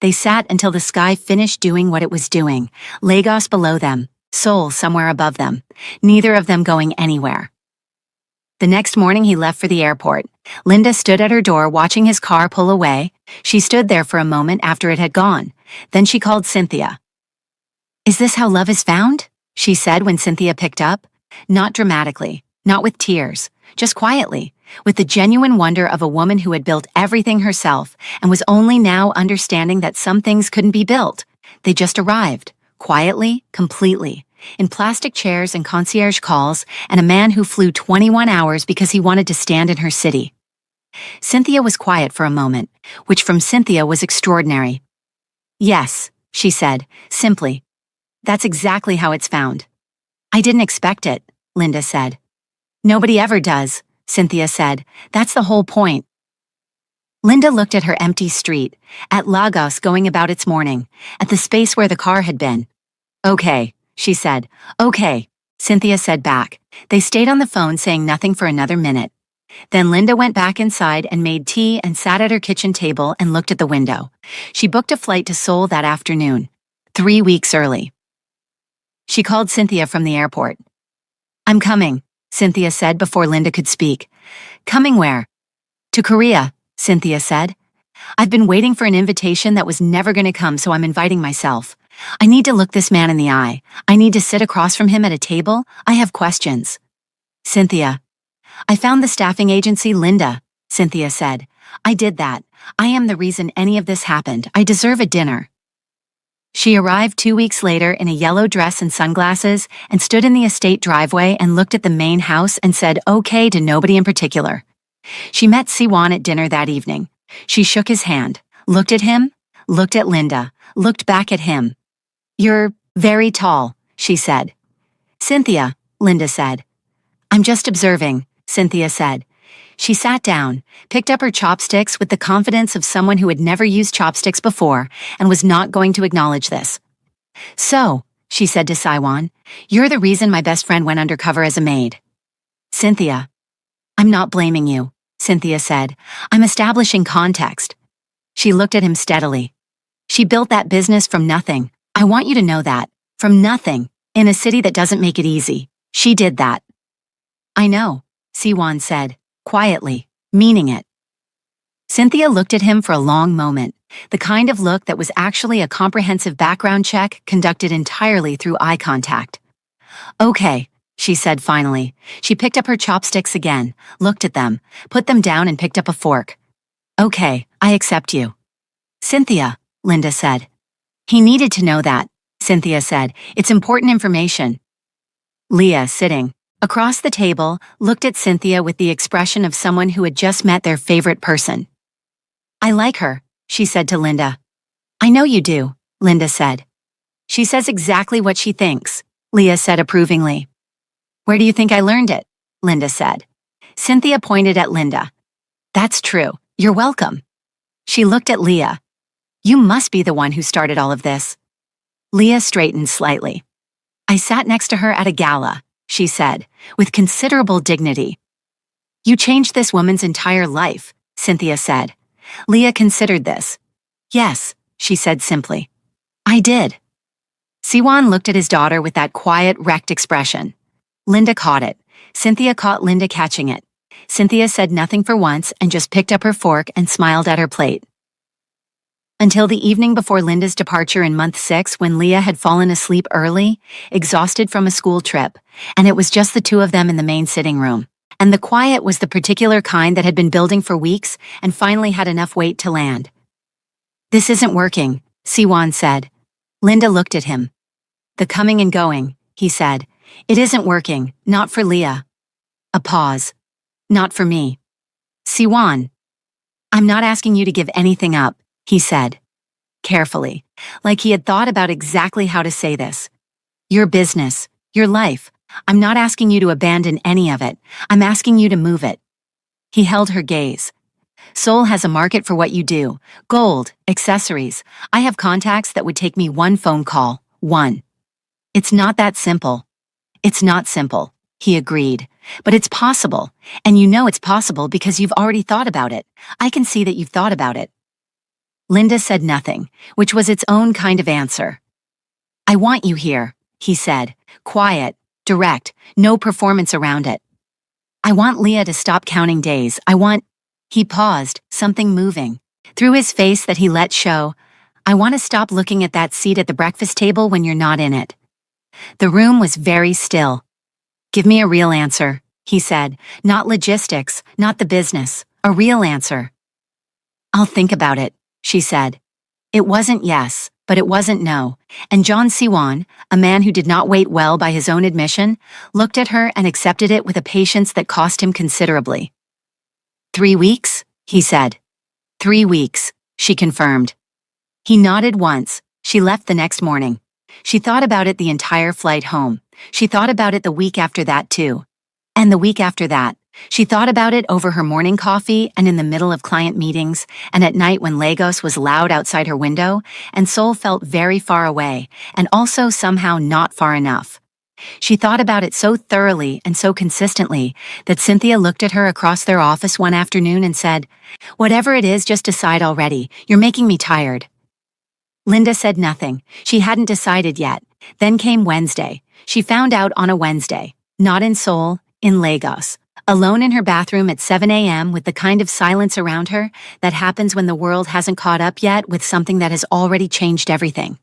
They sat until the sky finished doing what it was doing, Lagos below them, Seoul somewhere above them, neither of them going anywhere. The next morning he left for the airport. Linda stood at her door watching his car pull away. She stood there for a moment after it had gone. Then she called Cynthia. Is this how love is found? She said when Cynthia picked up. Not dramatically, not with tears, just quietly, with the genuine wonder of a woman who had built everything herself and was only now understanding that some things couldn't be built. They just arrived, quietly, completely, in plastic chairs and concierge calls, and a man who flew 21 hours because he wanted to stand in her city. Cynthia was quiet for a moment, which from Cynthia was extraordinary. Yes, she said, simply. That's exactly how it's found. I didn't expect it, Linda said. Nobody ever does, Cynthia said. That's the whole point. Linda looked at her empty street, at Lagos going about its morning, at the space where the car had been. Okay, she said. Okay, Cynthia said back. They stayed on the phone saying nothing for another minute. Then Linda went back inside and made tea and sat at her kitchen table and looked at the window. She booked a flight to Seoul that afternoon, 3 weeks early. She called Cynthia from the airport. I'm coming, Cynthia said before Linda could speak. Coming where? To Korea, Cynthia said. I've been waiting for an invitation that was never going to come, so I'm inviting myself. I need to look this man in the eye. I need to sit across from him at a table. I have questions. Cynthia. I found the staffing agency, Linda, Cynthia said. I did that. I am the reason any of this happened. I deserve a dinner. She arrived 2 weeks later in a yellow dress and sunglasses and stood in the estate driveway and looked at the main house and said okay to nobody in particular. She met Siwon at dinner that evening. She shook his hand, looked at him, looked at Linda, looked back at him. You're very tall, she said. Cynthia, Linda said. I'm just observing, Cynthia said. She sat down, picked up her chopsticks with the confidence of someone who had never used chopsticks before and was not going to acknowledge this. So, she said to Siwon, you're the reason my best friend went undercover as a maid. Cynthia. I'm not blaming you, Cynthia said. I'm establishing context. She looked at him steadily. She built that business from nothing. I want you to know that. From nothing. In a city that doesn't make it easy. She did that. I know, Siwon said. Quietly, meaning it. Cynthia looked at him for a long moment, the kind of look that was actually a comprehensive background check conducted entirely through eye contact. Okay, she said finally. She picked up her chopsticks again, looked at them, put them down and picked up a fork. Okay, I accept you. Cynthia, Linda said. He needed to know that, Cynthia said. It's important information. Leah, sitting across the table, looked at Cynthia with the expression of someone who had just met their favorite person. I like her, she said to Linda. I know you do, Linda said. She says exactly what she thinks, Leah said approvingly. Where do you think I learned it? Linda said. Cynthia pointed at Linda. That's true. You're welcome. She looked at Leah. You must be the one who started all of this. Leah straightened slightly. I sat next to her at a gala, she said, with considerable dignity. You changed this woman's entire life, Cynthia said. Leah considered this. Yes, she said simply. I did. Siwon looked at his daughter with that quiet, wrecked expression. Linda caught it. Cynthia caught Linda catching it. Cynthia said nothing for once and just picked up her fork and smiled at her plate. Until the evening before Linda's departure in month 6, when Leah had fallen asleep early, exhausted from a school trip, and it was just the two of them in the main sitting room. And the quiet was the particular kind that had been building for weeks and finally had enough weight to land. "This isn't working," Siwan said. Linda looked at him. "The coming and going," he said. "It isn't working, not for Leah." A pause. "Not for me." "Siwan, I'm not asking you to give anything up," he said, carefully, like he had thought about exactly how to say this. "Your business, your life. I'm not asking you to abandon any of it. I'm asking you to move it." He held her gaze. "Seoul has a market for what you do. Gold, accessories. I have contacts that would take me one phone call. One. It's not that simple." "It's not simple," he agreed. "But it's possible. And you know it's possible because you've already thought about it. I can see that you've thought about it." Linda said nothing, which was its own kind of answer. "I want you here," he said, quiet, direct, no performance around it. "I want Leah to stop counting days. I want—" He paused, something moving through his face that he let show. "I want to stop looking at that seat at the breakfast table when you're not in it." The room was very still. "Give me a real answer," he said. "Not logistics, not the business. A real answer." "I'll think about it," she said. It wasn't yes, but it wasn't no, and John Siwan, a man who did not wait well by his own admission, looked at her and accepted it with a patience that cost him considerably. 3 weeks, he said. 3 weeks, she confirmed. He nodded once. She left the next morning. She thought about it the entire flight home. She thought about it the week after that too. And the week after that. She thought about it over her morning coffee and in the middle of client meetings and at night when Lagos was loud outside her window and Seoul felt very far away and also somehow not far enough. She thought about it so thoroughly and so consistently that Cynthia looked at her across their office one afternoon and said, "Whatever it is, just decide already. You're making me tired." Linda said nothing. She hadn't decided yet. Then came Wednesday. She found out on a Wednesday. Not in Seoul, in Lagos. Alone in her bathroom at 7 a.m. with the kind of silence around her that happens when the world hasn't caught up yet with something that has already changed everything.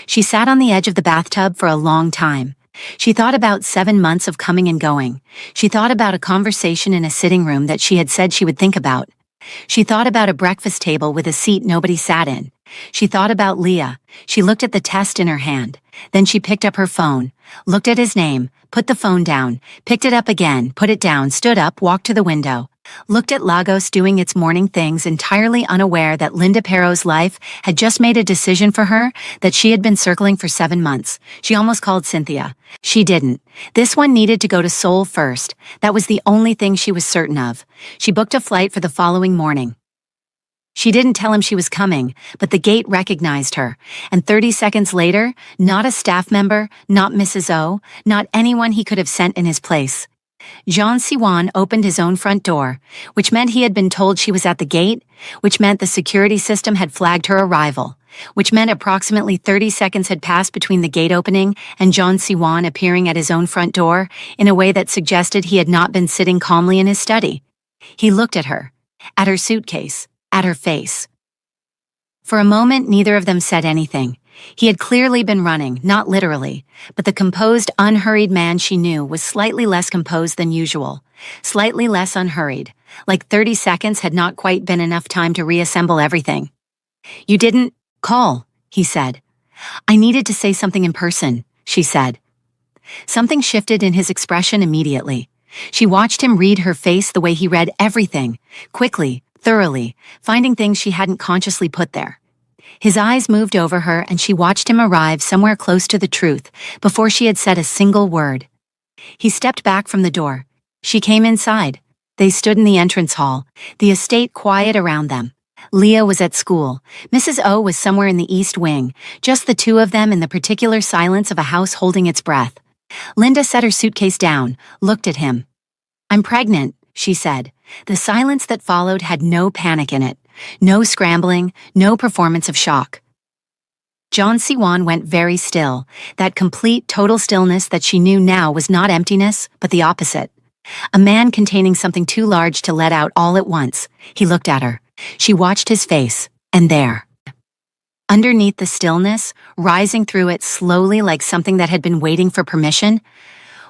She sat on the edge of the bathtub for a long time. She thought about 7 months of coming and going. She thought about a conversation in a sitting room that she had said she would think about. She thought about a breakfast table with a seat nobody sat in. She thought about Leah. She looked at the test in her hand. Then she picked up her phone, looked at his name, put the phone down, picked it up again, put it down, stood up, walked to the window, looked at Lagos doing its morning things entirely unaware that Linda Perrot's life had just made a decision for her that she had been circling for 7 months. She almost called Cynthia. She didn't. This one needed to go to Seoul first. That was the only thing she was certain of. She booked a flight for the following morning. She didn't tell him she was coming, but the gate recognized her, and 30 seconds later, not a staff member, not Mrs. O, not anyone he could have sent in his place. Jean Siwan opened his own front door, which meant he had been told she was at the gate, which meant the security system had flagged her arrival, which meant approximately 30 seconds had passed between the gate opening and Jean Siwan appearing at his own front door in a way that suggested he had not been sitting calmly in his study. He looked at her, at her suitcase, at her face. For a moment, neither of them said anything. He had clearly been running, not literally, but the composed, unhurried man she knew was slightly less composed than usual, slightly less unhurried, like 30 seconds had not quite been enough time to reassemble everything. "You didn't call," he said. "I needed to say something in person," she said. Something shifted in his expression immediately. She watched him read her face the way he read everything, quickly, thoroughly, finding things she hadn't consciously put there. His eyes moved over her and she watched him arrive somewhere close to the truth before she had said a single word. He stepped back from the door. She came inside. They stood in the entrance hall, the estate quiet around them. Leah was at school. Mrs. O was somewhere in the east wing, just the two of them in the particular silence of a house holding its breath. Linda set her suitcase down, looked at him. "I'm pregnant," she said. The silence that followed had no panic in it, no scrambling, no performance of shock. John Siwan went very still, that complete, total stillness that she knew now was not emptiness, but the opposite. A man containing something too large to let out all at once. He looked at her. She watched his face, and there, underneath the stillness, rising through it slowly like something that had been waiting for permission,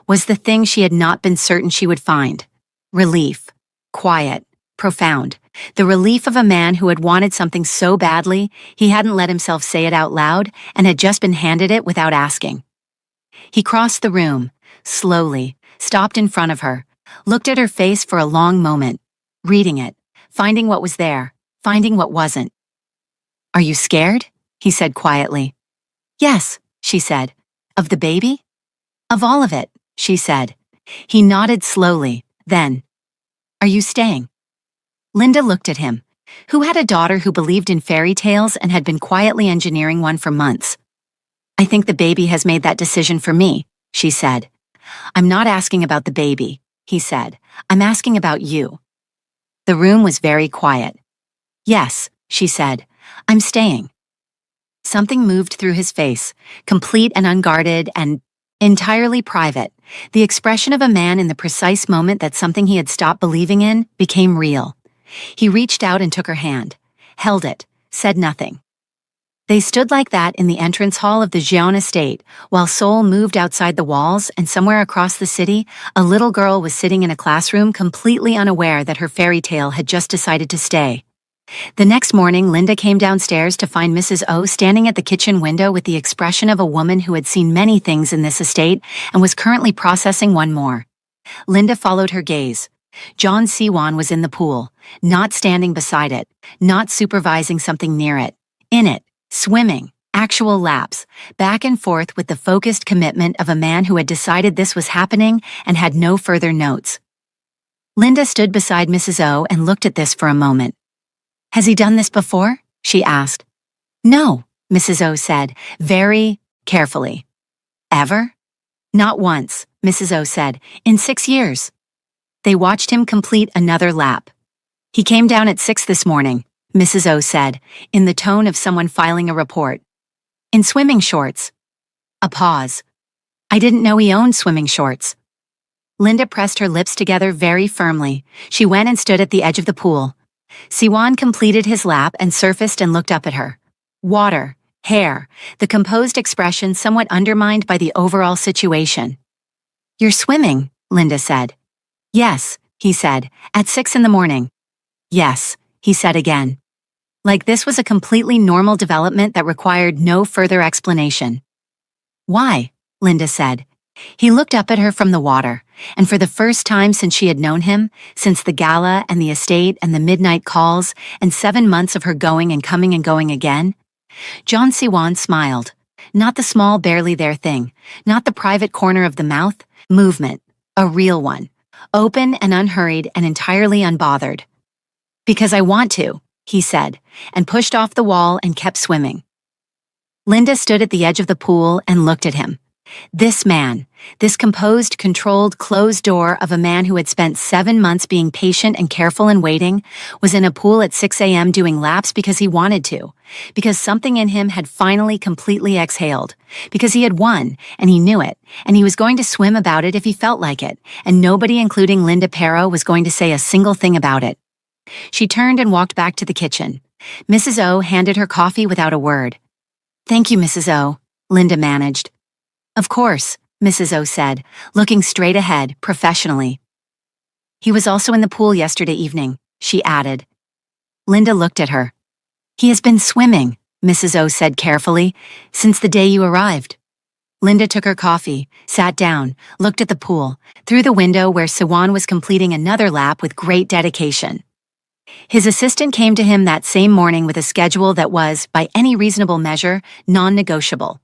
was the thing she had not been certain she would find. Relief. Quiet. Profound. The relief of a man who had wanted something so badly, he hadn't let himself say it out loud and had just been handed it without asking. He crossed the room, slowly, stopped in front of her, looked at her face for a long moment, reading it, finding what was there, finding what wasn't. "Are you scared?" he said quietly. "Yes," she said. "Of the baby?" "Of all of it," she said. He nodded slowly, then, "Are you staying?" Linda looked at him, who had a daughter who believed in fairy tales and had been quietly engineering one for months. "I think the baby has made that decision for me," she said. "I'm not asking about the baby," he said. "I'm asking about you." The room was very quiet. "Yes," she said. "I'm staying." Something moved through his face, complete and unguarded and entirely private. The expression of a man in the precise moment that something he had stopped believing in became real. He reached out and took her hand, held it, said nothing. They stood like that in the entrance hall of the Jeon estate, while Seoul moved outside the walls, and somewhere across the city, a little girl was sitting in a classroom completely unaware that her fairy tale had just decided to stay. The next morning, Linda came downstairs to find Mrs. O standing at the kitchen window with the expression of a woman who had seen many things in this estate and was currently processing one more. Linda followed her gaze. John Siwan was in the pool, not standing beside it, not supervising something near it. In it, swimming, actual laps, back and forth with the focused commitment of a man who had decided this was happening and had no further notes. Linda stood beside Mrs. O and looked at this for a moment. "Has he done this before?" she asked. "No," Mrs. O said, very carefully. "Ever?" "Not once," Mrs. O said, "in 6 years." They watched him complete another lap. "He came down at 6 this morning," Mrs. O said, in the tone of someone filing a report. "In swimming shorts." A pause. "I didn't know he owned swimming shorts." Linda pressed her lips together very firmly. She went and stood at the edge of the pool. Siwan completed his lap and surfaced and looked up at her. Water, hair, the composed expression somewhat undermined by the overall situation. "You're swimming," Linda said. "Yes," he said, "at 6 in the morning." "Yes," he said again. Like this was a completely normal development that required no further explanation. "Why?" Linda said. He looked up at her from the water, and for the first time since she had known him, since the gala and the estate and the midnight calls and 7 months of her going and going again, John Siwan smiled. Not the small barely there thing, not the private corner of the mouth, movement, a real one, open and unhurried and entirely unbothered. "Because I want to," he said, and pushed off the wall and kept swimming. Linda stood at the edge of the pool and looked at him. This man, this composed, controlled, closed door of a man who had spent 7 months being patient and careful and waiting, was in a pool at 6 a.m. doing laps because he wanted to, because something in him had finally completely exhaled, because he had won, and he knew it, and he was going to swim about it if he felt like it, and nobody, including Linda Pero, was going to say a single thing about it. She turned and walked back to the kitchen. Mrs. O handed her coffee without a word. "Thank you, Mrs. O," Linda managed. "Of course," Mrs. O said, looking straight ahead, professionally. "He was also in the pool yesterday evening," she added. Linda looked at her. "He has been swimming," Mrs. O said carefully, "since the day you arrived." Linda took her coffee, sat down, looked at the pool, through the window where Siwan was completing another lap with great dedication. His assistant came to him that same morning with a schedule that was, by any reasonable measure, non-negotiable.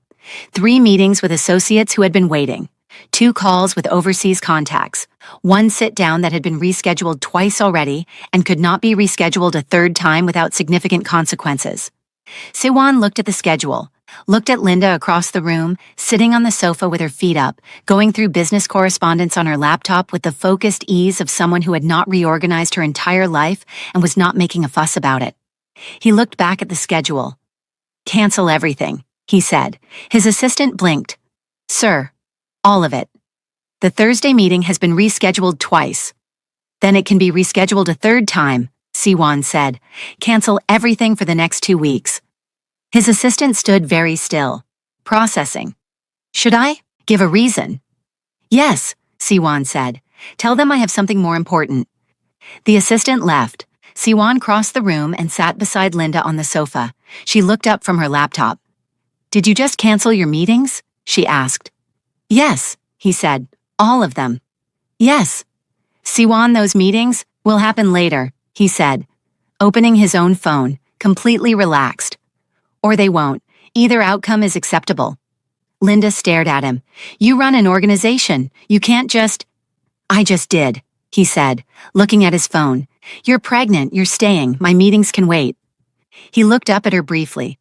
3 meetings with associates who had been waiting, 2 calls with overseas contacts, 1 sit-down that had been rescheduled twice already and could not be rescheduled a 3rd time without significant consequences. Siwan looked at the schedule, looked at Linda across the room, sitting on the sofa with her feet up, going through business correspondence on her laptop with the focused ease of someone who had not reorganized her entire life and was not making a fuss about it. He looked back at the schedule. "Cancel everything," he said. His assistant blinked. Sir, all of it. The Thursday meeting has been rescheduled twice. Then it can be rescheduled a third time, Siwon said. Cancel everything for the next 2 weeks. His assistant stood very still, processing. Should I give a reason? Yes, Siwon said. Tell them I have something more important. The assistant left. Siwon crossed the room and sat beside Linda on the sofa. She looked up from her laptop. Did you just cancel your meetings? She asked. Yes, he said. All of them. Yes. Siwon, those meetings will happen later, he said, opening his own phone, completely relaxed. Or they won't. Either outcome is acceptable. Linda stared at him. You run an organization. You can't just... I just did, he said, looking at his phone. You're pregnant. You're staying. My meetings can wait. He looked up at her briefly.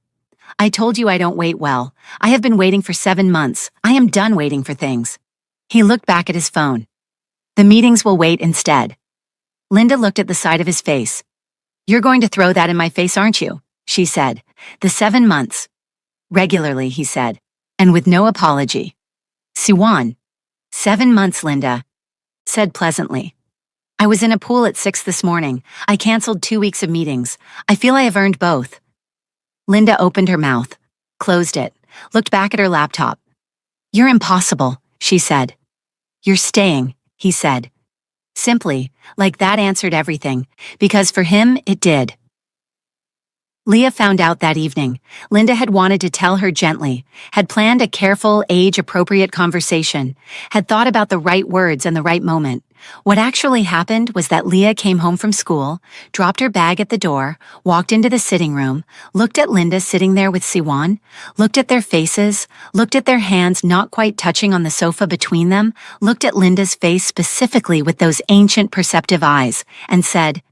I told you I don't wait well. I have been waiting for 7 months. I am done waiting for things. He looked back at his phone. The meetings will wait instead. Linda looked at the side of his face. You're going to throw that in my face, aren't you? She said. The 7 months. Regularly, he said, and with no apology. Siwon. 7 months, Linda said pleasantly. I was in a pool at 6 this morning. I canceled 2 weeks of meetings. I feel I have earned both. Linda opened her mouth, closed it, looked back at her laptop. You're impossible, she said. You're staying, he said. Simply, like that answered everything, because for him it did. Leah found out that evening. Linda had wanted to tell her gently, had planned a careful, age-appropriate conversation, had thought about the right words and the right moment. What actually happened was that Leah came home from school, dropped her bag at the door, walked into the sitting room, looked at Linda sitting there with Siwon, looked at their faces, looked at their hands not quite touching on the sofa between them, looked at Linda's face specifically with those ancient perceptive eyes, and said,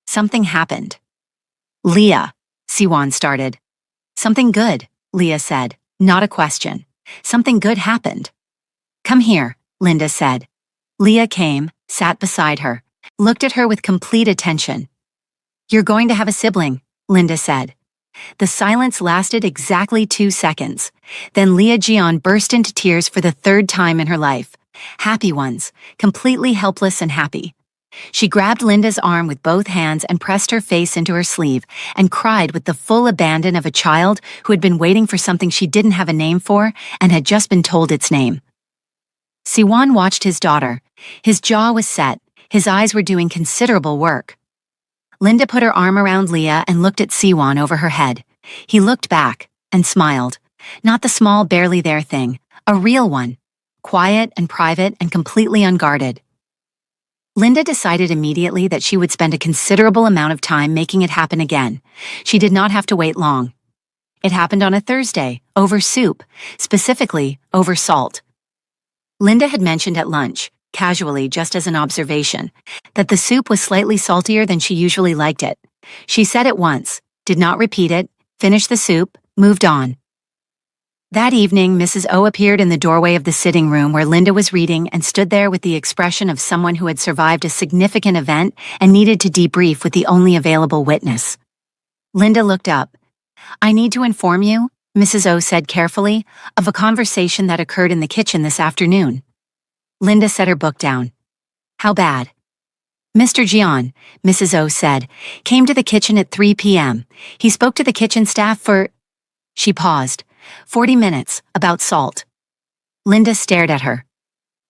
something happened. Leah. Siwon started. Something good, Leah said, not a question. Something good happened. Come here, Linda said. Leah came, sat beside her, looked at her with complete attention. You're going to have a sibling, Linda said. The silence lasted exactly 2 seconds. Then Leah Jian burst into tears for the 3rd time in her life. Happy ones, completely helpless and happy. She grabbed Linda's arm with both hands and pressed her face into her sleeve and cried with the full abandon of a child who had been waiting for something she didn't have a name for and had just been told its name. Siwon watched his daughter. His jaw was set. His eyes were doing considerable work. Linda put her arm around Leah and looked at Siwon over her head. He looked back and smiled. Not the small, barely there thing, a real one. Quiet and private and completely unguarded. Linda decided immediately that she would spend a considerable amount of time making it happen again. She did not have to wait long. It happened on a Thursday, over soup, specifically over salt. Linda had mentioned at lunch, casually just as an observation, that the soup was slightly saltier than she usually liked it. She said it once, did not repeat it, finished the soup, moved on. That evening, Mrs. O appeared in the doorway of the sitting room where Linda was reading and stood there with the expression of someone who had survived a significant event and needed to debrief with the only available witness. Linda looked up. I need to inform you, Mrs. O said carefully, of a conversation that occurred in the kitchen this afternoon. Linda set her book down. How bad? Mr. Jian, Mrs. O said, came to the kitchen at 3 p.m. He spoke to the kitchen staff for... She paused. 40 minutes, about salt. Linda stared at her.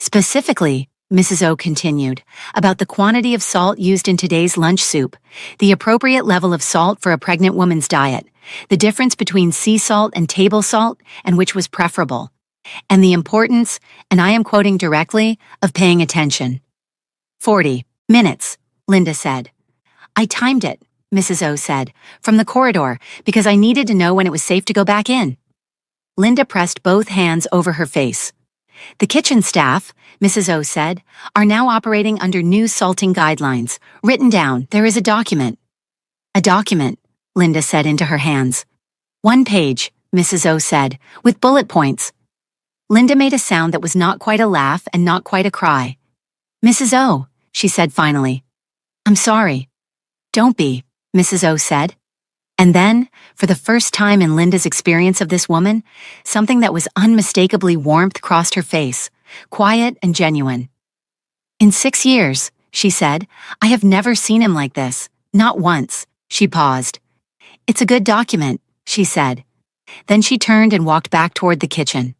Specifically, Mrs. O continued, about the quantity of salt used in today's lunch soup, the appropriate level of salt for a pregnant woman's diet, the difference between sea salt and table salt, and which was preferable, and the importance, and I am quoting directly, of paying attention. 40 minutes, Linda said. I timed it, Mrs. O said, from the corridor, because I needed to know when it was safe to go back in. Linda pressed both hands over her face. The kitchen staff, Mrs. O said, are now operating under new salting guidelines. Written down, there is a document. A document, Linda said into her hands. 1 page, Mrs. O said, with bullet points. Linda made a sound that was not quite a laugh and not quite a cry. Mrs. O, she said finally. I'm sorry. Don't be, Mrs. O said. And then, for the first time in Linda's experience of this woman, something that was unmistakably warmth crossed her face, quiet and genuine. "In 6 years," she said, "I have never seen him like this. Not once." She paused. "It's a good document," she said. Then she turned and walked back toward the kitchen.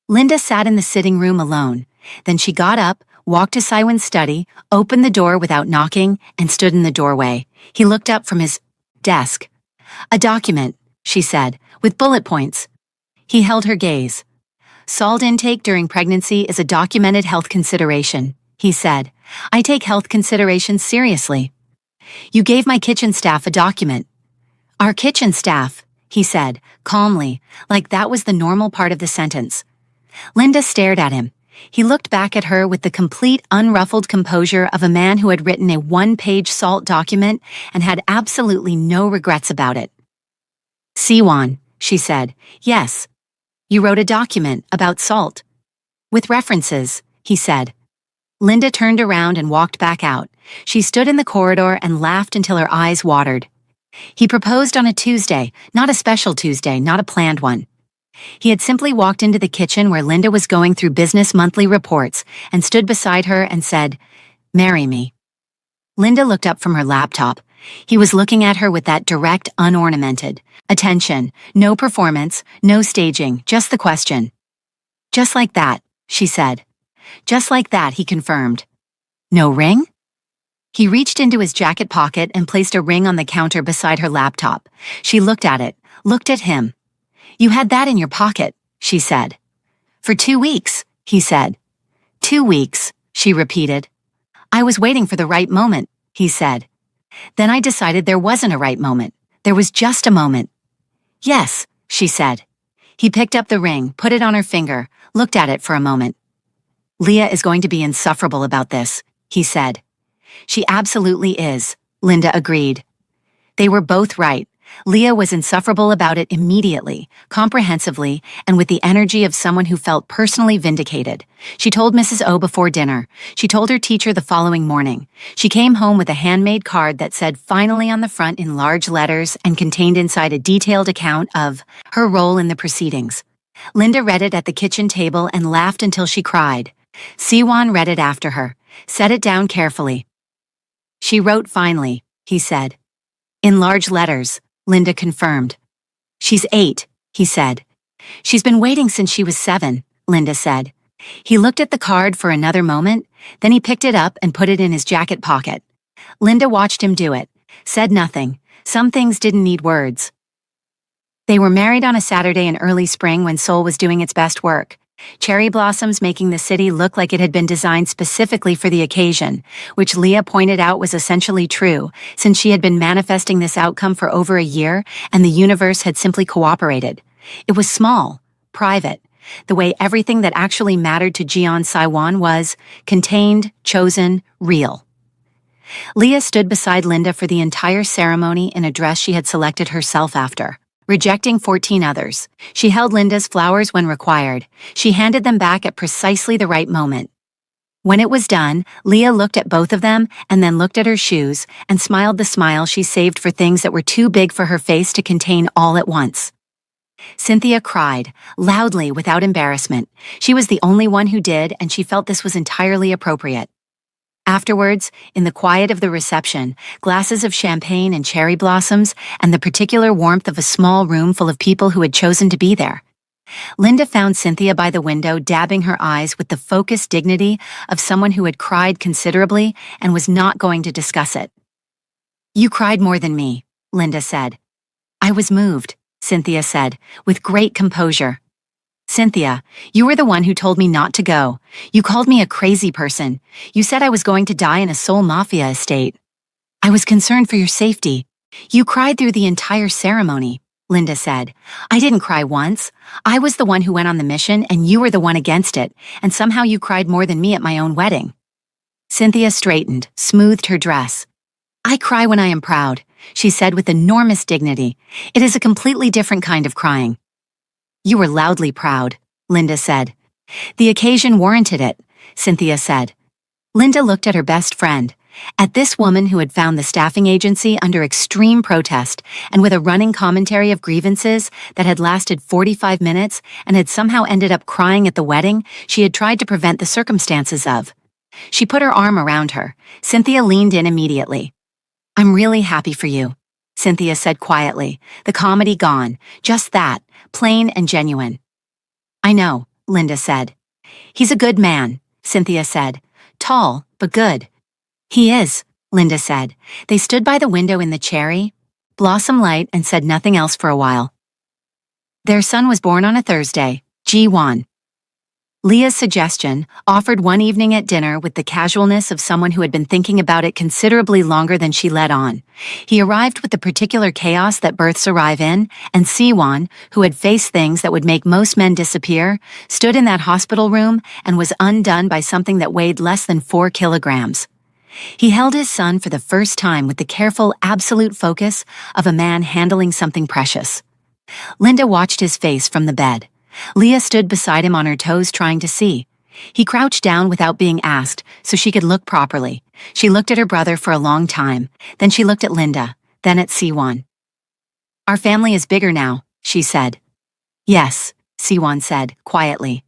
Linda sat in the sitting room alone. Then she got up, walked to Siwon's study, opened the door without knocking, and stood in the doorway. He looked up from his desk. "A document," she said, "with bullet points." He held her gaze. "Salt intake during pregnancy is a documented health consideration," he said. "I take health considerations seriously." "You gave my kitchen staff a document." "Our kitchen staff," he said, calmly, like that was the normal part of the sentence. Linda stared at him. He looked back at her with the complete, unruffled composure of a man who had written a one-page salt document and had absolutely no regrets about it. "Siwon," she said. "Yes. You wrote a document about salt." "With references," he said. Linda turned around and walked back out. She stood in the corridor and laughed until her eyes watered. He proposed on a Tuesday, not a special Tuesday, not a planned one. He had simply walked into the kitchen where Linda was going through business monthly reports and stood beside her and said, "Marry me." Linda looked up from her laptop. He was looking at her with that direct, unornamented attention, no performance, no staging, just the question. "Just like that," she said. "Just like that," he confirmed. "No ring?" He reached into his jacket pocket and placed a ring on the counter beside her laptop. She looked at it, looked at him. "You had that in your pocket," she said. "For 2 weeks," he said. 2 weeks, she repeated. "I was waiting for the right moment," he said. "Then I decided there wasn't a right moment. There was just a moment." "Yes," she said. He picked up the ring, put it on her finger, looked at it for a moment. "Leah is going to be insufferable about this," he said. "She absolutely is," Linda agreed. They were both right. Leah was insufferable about it immediately, comprehensively, and with the energy of someone who felt personally vindicated. She told Mrs. O before dinner. She told her teacher the following morning. She came home with a handmade card that said "finally" on the front in large letters and contained inside a detailed account of her role in the proceedings. Linda read it at the kitchen table and laughed until she cried. Siwon read it after her, set it down carefully. "She wrote finally," he said. "In large letters," Linda confirmed. "She's 8, he said. "She's been waiting since she was 7, Linda said. He looked at the card for another moment, then he picked it up and put it in his jacket pocket. Linda watched him do it, said nothing. Some things didn't need words. They were married on a Saturday in early spring when Seoul was doing its best work. Cherry blossoms making the city look like it had been designed specifically for the occasion, which Leah pointed out was essentially true, since she had been manifesting this outcome for over a year and the universe had simply cooperated. It was small, private, the way everything that actually mattered to Jeon Siwon was contained, chosen, real. Leah stood beside Linda for the entire ceremony in a dress she had selected herself after. Rejecting 14 others. She held Linda's flowers when required. She handed them back at precisely the right moment. When it was done, Leah looked at both of them and then looked at her shoes and smiled the smile she saved for things that were too big for her face to contain all at once. Cynthia cried, loudly without embarrassment. She was the only one who did, and she felt this was entirely appropriate. Afterwards, in the quiet of the reception, glasses of champagne and cherry blossoms, and the particular warmth of a small room full of people who had chosen to be there, Linda found Cynthia by the window dabbing her eyes with the focused dignity of someone who had cried considerably and was not going to discuss it. "You cried more than me," Linda said. "I was moved," Cynthia said, with great composure. "Cynthia, you were the one who told me not to go. You called me a crazy person. You said I was going to die in a Seoul Mafia estate. I was concerned for your safety. You cried through the entire ceremony," Linda said. "I didn't cry once. I was the one who went on the mission and you were the one against it, and somehow you cried more than me at my own wedding." Cynthia straightened, smoothed her dress. "I cry when I am proud," she said with enormous dignity. "It is a completely different kind of crying." "You were loudly proud," Linda said. "The occasion warranted it," Cynthia said. Linda looked at her best friend. At this woman who had found the staffing agency under extreme protest and with a running commentary of grievances that had lasted 45 minutes and had somehow ended up crying at the wedding she had tried to prevent the circumstances of. She put her arm around her. Cynthia leaned in immediately. "I'm really happy for you," Cynthia said quietly, the comedy gone, just that, plain and genuine. "I know," Linda said. "He's a good man," Cynthia said. "Tall, but good." "He is," Linda said. They stood by the window in the cherry blossom light and said nothing else for a while. Their son was born on a Thursday, G1. Leah's suggestion, offered one evening at dinner with the casualness of someone who had been thinking about it considerably longer than she let on. He arrived with the particular chaos that births arrive in, and Siwan, who had faced things that would make most men disappear, stood in that hospital room and was undone by something that weighed less than 4 kilograms. He held his son for the first time with the careful, absolute focus of a man handling something precious. Linda watched his face from the bed. Leah stood beside him on her toes trying to see. He crouched down without being asked so she could look properly. She looked at her brother for a long time. Then she looked at Linda, then at Siwan. "Our family is bigger now," she said. "Yes," Siwan said, quietly.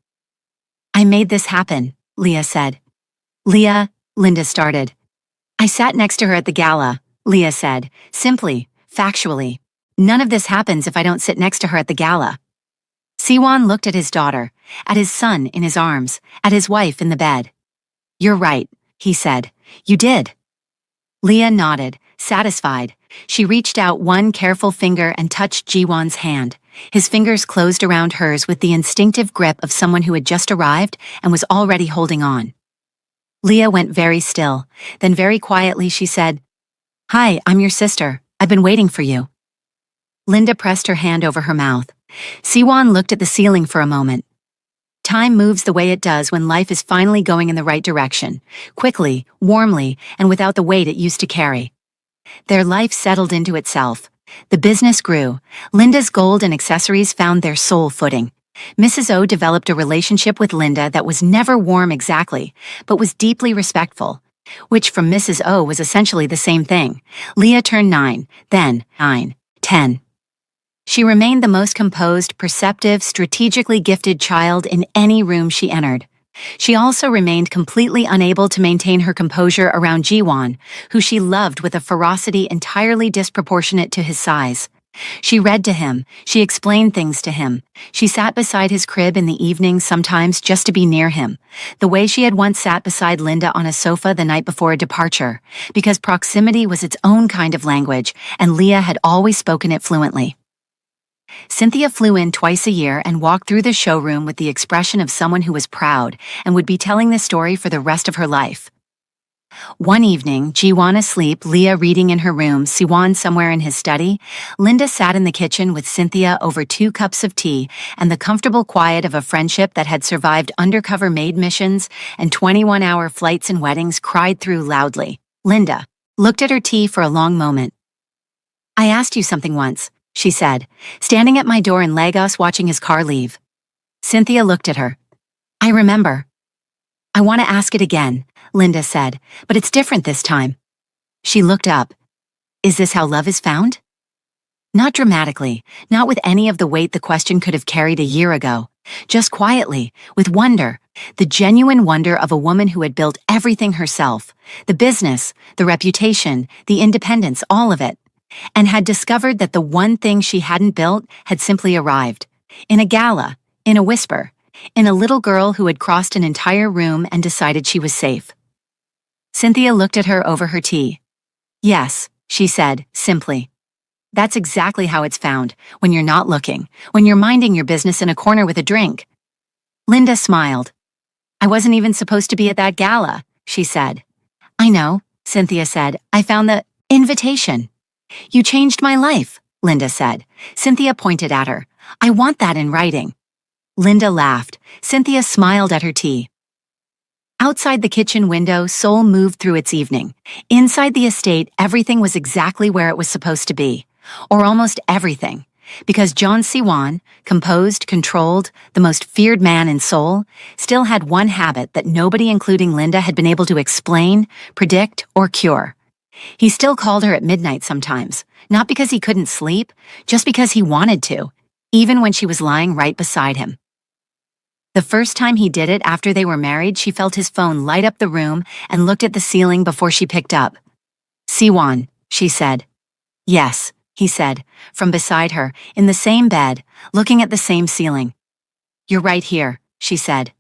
"I made this happen," Leah said. "Leah," Linda started. "I sat next to her at the gala," Leah said, simply, factually. "None of this happens if I don't sit next to her at the gala." Siwan looked at his daughter, at his son in his arms, at his wife in the bed. "You're right," he said. "You did." Leah nodded, satisfied. She reached out one careful finger and touched Jiwan's hand. His fingers closed around hers with the instinctive grip of someone who had just arrived and was already holding on. Leah went very still. Then very quietly she said, "Hi, I'm your sister. I've been waiting for you." Linda pressed her hand over her mouth. Siwan looked at the ceiling for a moment. Time moves the way it does when life is finally going in the right direction, quickly, warmly, and without the weight it used to carry. Their life settled into itself. The business grew. Linda's gold and accessories found their sole footing. Mrs. O developed a relationship with Linda that was never warm exactly, but was deeply respectful, which from Mrs. O was essentially the same thing. Leah turned 9, then 9, 10. She remained the most composed, perceptive, strategically gifted child in any room she entered. She also remained completely unable to maintain her composure around Jiwan, who she loved with a ferocity entirely disproportionate to his size. She read to him, she explained things to him. She sat beside his crib in the evenings sometimes just to be near him, the way she had once sat beside Linda on a sofa the night before a departure, because proximity was its own kind of language, and Leah had always spoken it fluently. Cynthia flew in twice a year and walked through the showroom with the expression of someone who was proud and would be telling this story for the rest of her life. One evening, Jiwan asleep, Leah reading in her room, Siwan somewhere in his study, Linda sat in the kitchen with Cynthia over 2 cups of tea and the comfortable quiet of a friendship that had survived undercover maid missions and 21-hour flights and weddings cried through loudly. Linda looked at her tea for a long moment. "I asked you something once," she said, standing at my door in Lagos watching his car leave. Cynthia looked at her. "I remember." "I want to ask it again," Linda said, "but it's different this time." She looked up. "Is this how love is found?" Not dramatically, not with any of the weight the question could have carried a year ago. Just quietly, with wonder, the genuine wonder of a woman who had built everything herself, the business, the reputation, the independence, all of it, and had discovered that the one thing she hadn't built had simply arrived. In a gala, in a whisper, in a little girl who had crossed an entire room and decided she was safe. Cynthia looked at her over her tea. "Yes," she said, simply. "That's exactly how it's found, when you're not looking, when you're minding your business in a corner with a drink." Linda smiled. "I wasn't even supposed to be at that gala," she said. "I know," Cynthia said. "I found the invitation." "You changed my life," Linda said. Cynthia pointed at her. "I want that in writing." Linda laughed. Cynthia smiled at her tea. Outside the kitchen window, Seoul moved through its evening. Inside the estate, everything was exactly where it was supposed to be. Or almost everything. Because John Siwan, composed, controlled, the most feared man in Seoul, still had one habit that nobody, including Linda, had been able to explain, predict, or cure. He still called her at midnight sometimes, not because he couldn't sleep, just because he wanted to, even when she was lying right beside him. The first time he did it after they were married, she felt his phone light up the room and looked at the ceiling before she picked up. "Siwan," she said. "Yes," he said, from beside her, in the same bed, looking at the same ceiling. "You're right here," she said.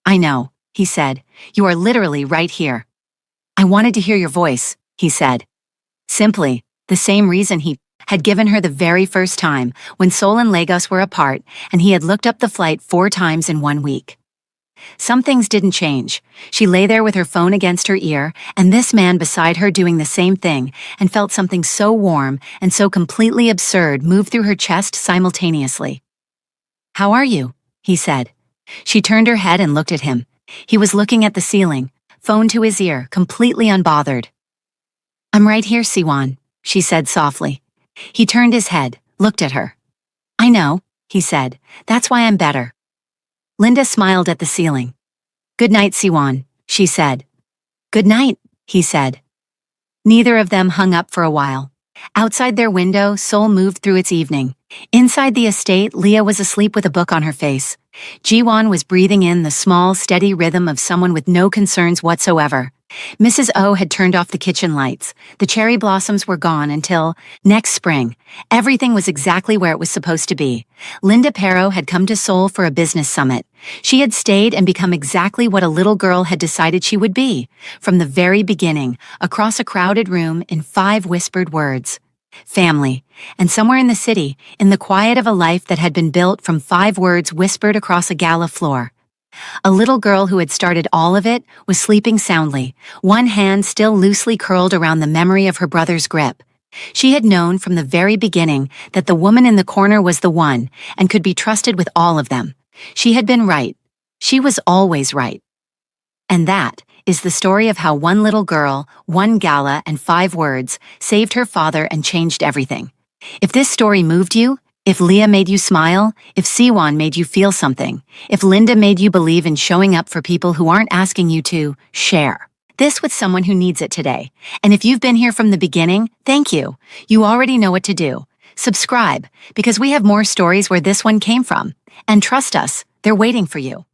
"I know," he said. "You are literally right here." "I wanted to hear your voice," he said. Simply, the same reason he had given her the very first time, when Seoul and Lagos were apart, and he had looked up the flight 4 times in 1 week. Some things didn't change. She lay there with her phone against her ear, and this man beside her doing the same thing, and felt something so warm and so completely absurd move through her chest simultaneously. "How are you?" he said. She turned her head and looked at him. He was looking at the ceiling, phone to his ear, completely unbothered. "I'm right here, Siwan," she said softly. He turned his head, looked at her. "I know," he said. "That's why I'm better." Linda smiled at the ceiling. "Good night, Siwan," she said. "Good night," he said. Neither of them hung up for a while. Outside their window, Seoul moved through its evening. Inside the estate, Leah was asleep with a book on her face. Jiwon was breathing in the small, steady rhythm of someone with no concerns whatsoever. Mrs. O had turned off the kitchen lights. The cherry blossoms were gone until, next spring, everything was exactly where it was supposed to be. Linda Pero had come to Seoul for a business summit. She had stayed and become exactly what a little girl had decided she would be, from the very beginning, across a crowded room in 5 whispered words. Family. And somewhere in the city, in the quiet of a life that had been built from 5 words whispered across a gala floor. A little girl who had started all of it was sleeping soundly, one hand still loosely curled around the memory of her brother's grip. She had known from the very beginning that the woman in the corner was the one and could be trusted with all of them. She had been right. She was always right. And that is the story of how one little girl, 1 gala, and 5 words saved her father and changed everything. If this story moved you, if Leah made you smile, if Siwan made you feel something, if Linda made you believe in showing up for people who aren't asking you to share this with someone who needs it today, and if you've been here from the beginning, thank you. You already know what to do. Subscribe, because we have more stories where this one came from. And trust us, they're waiting for you.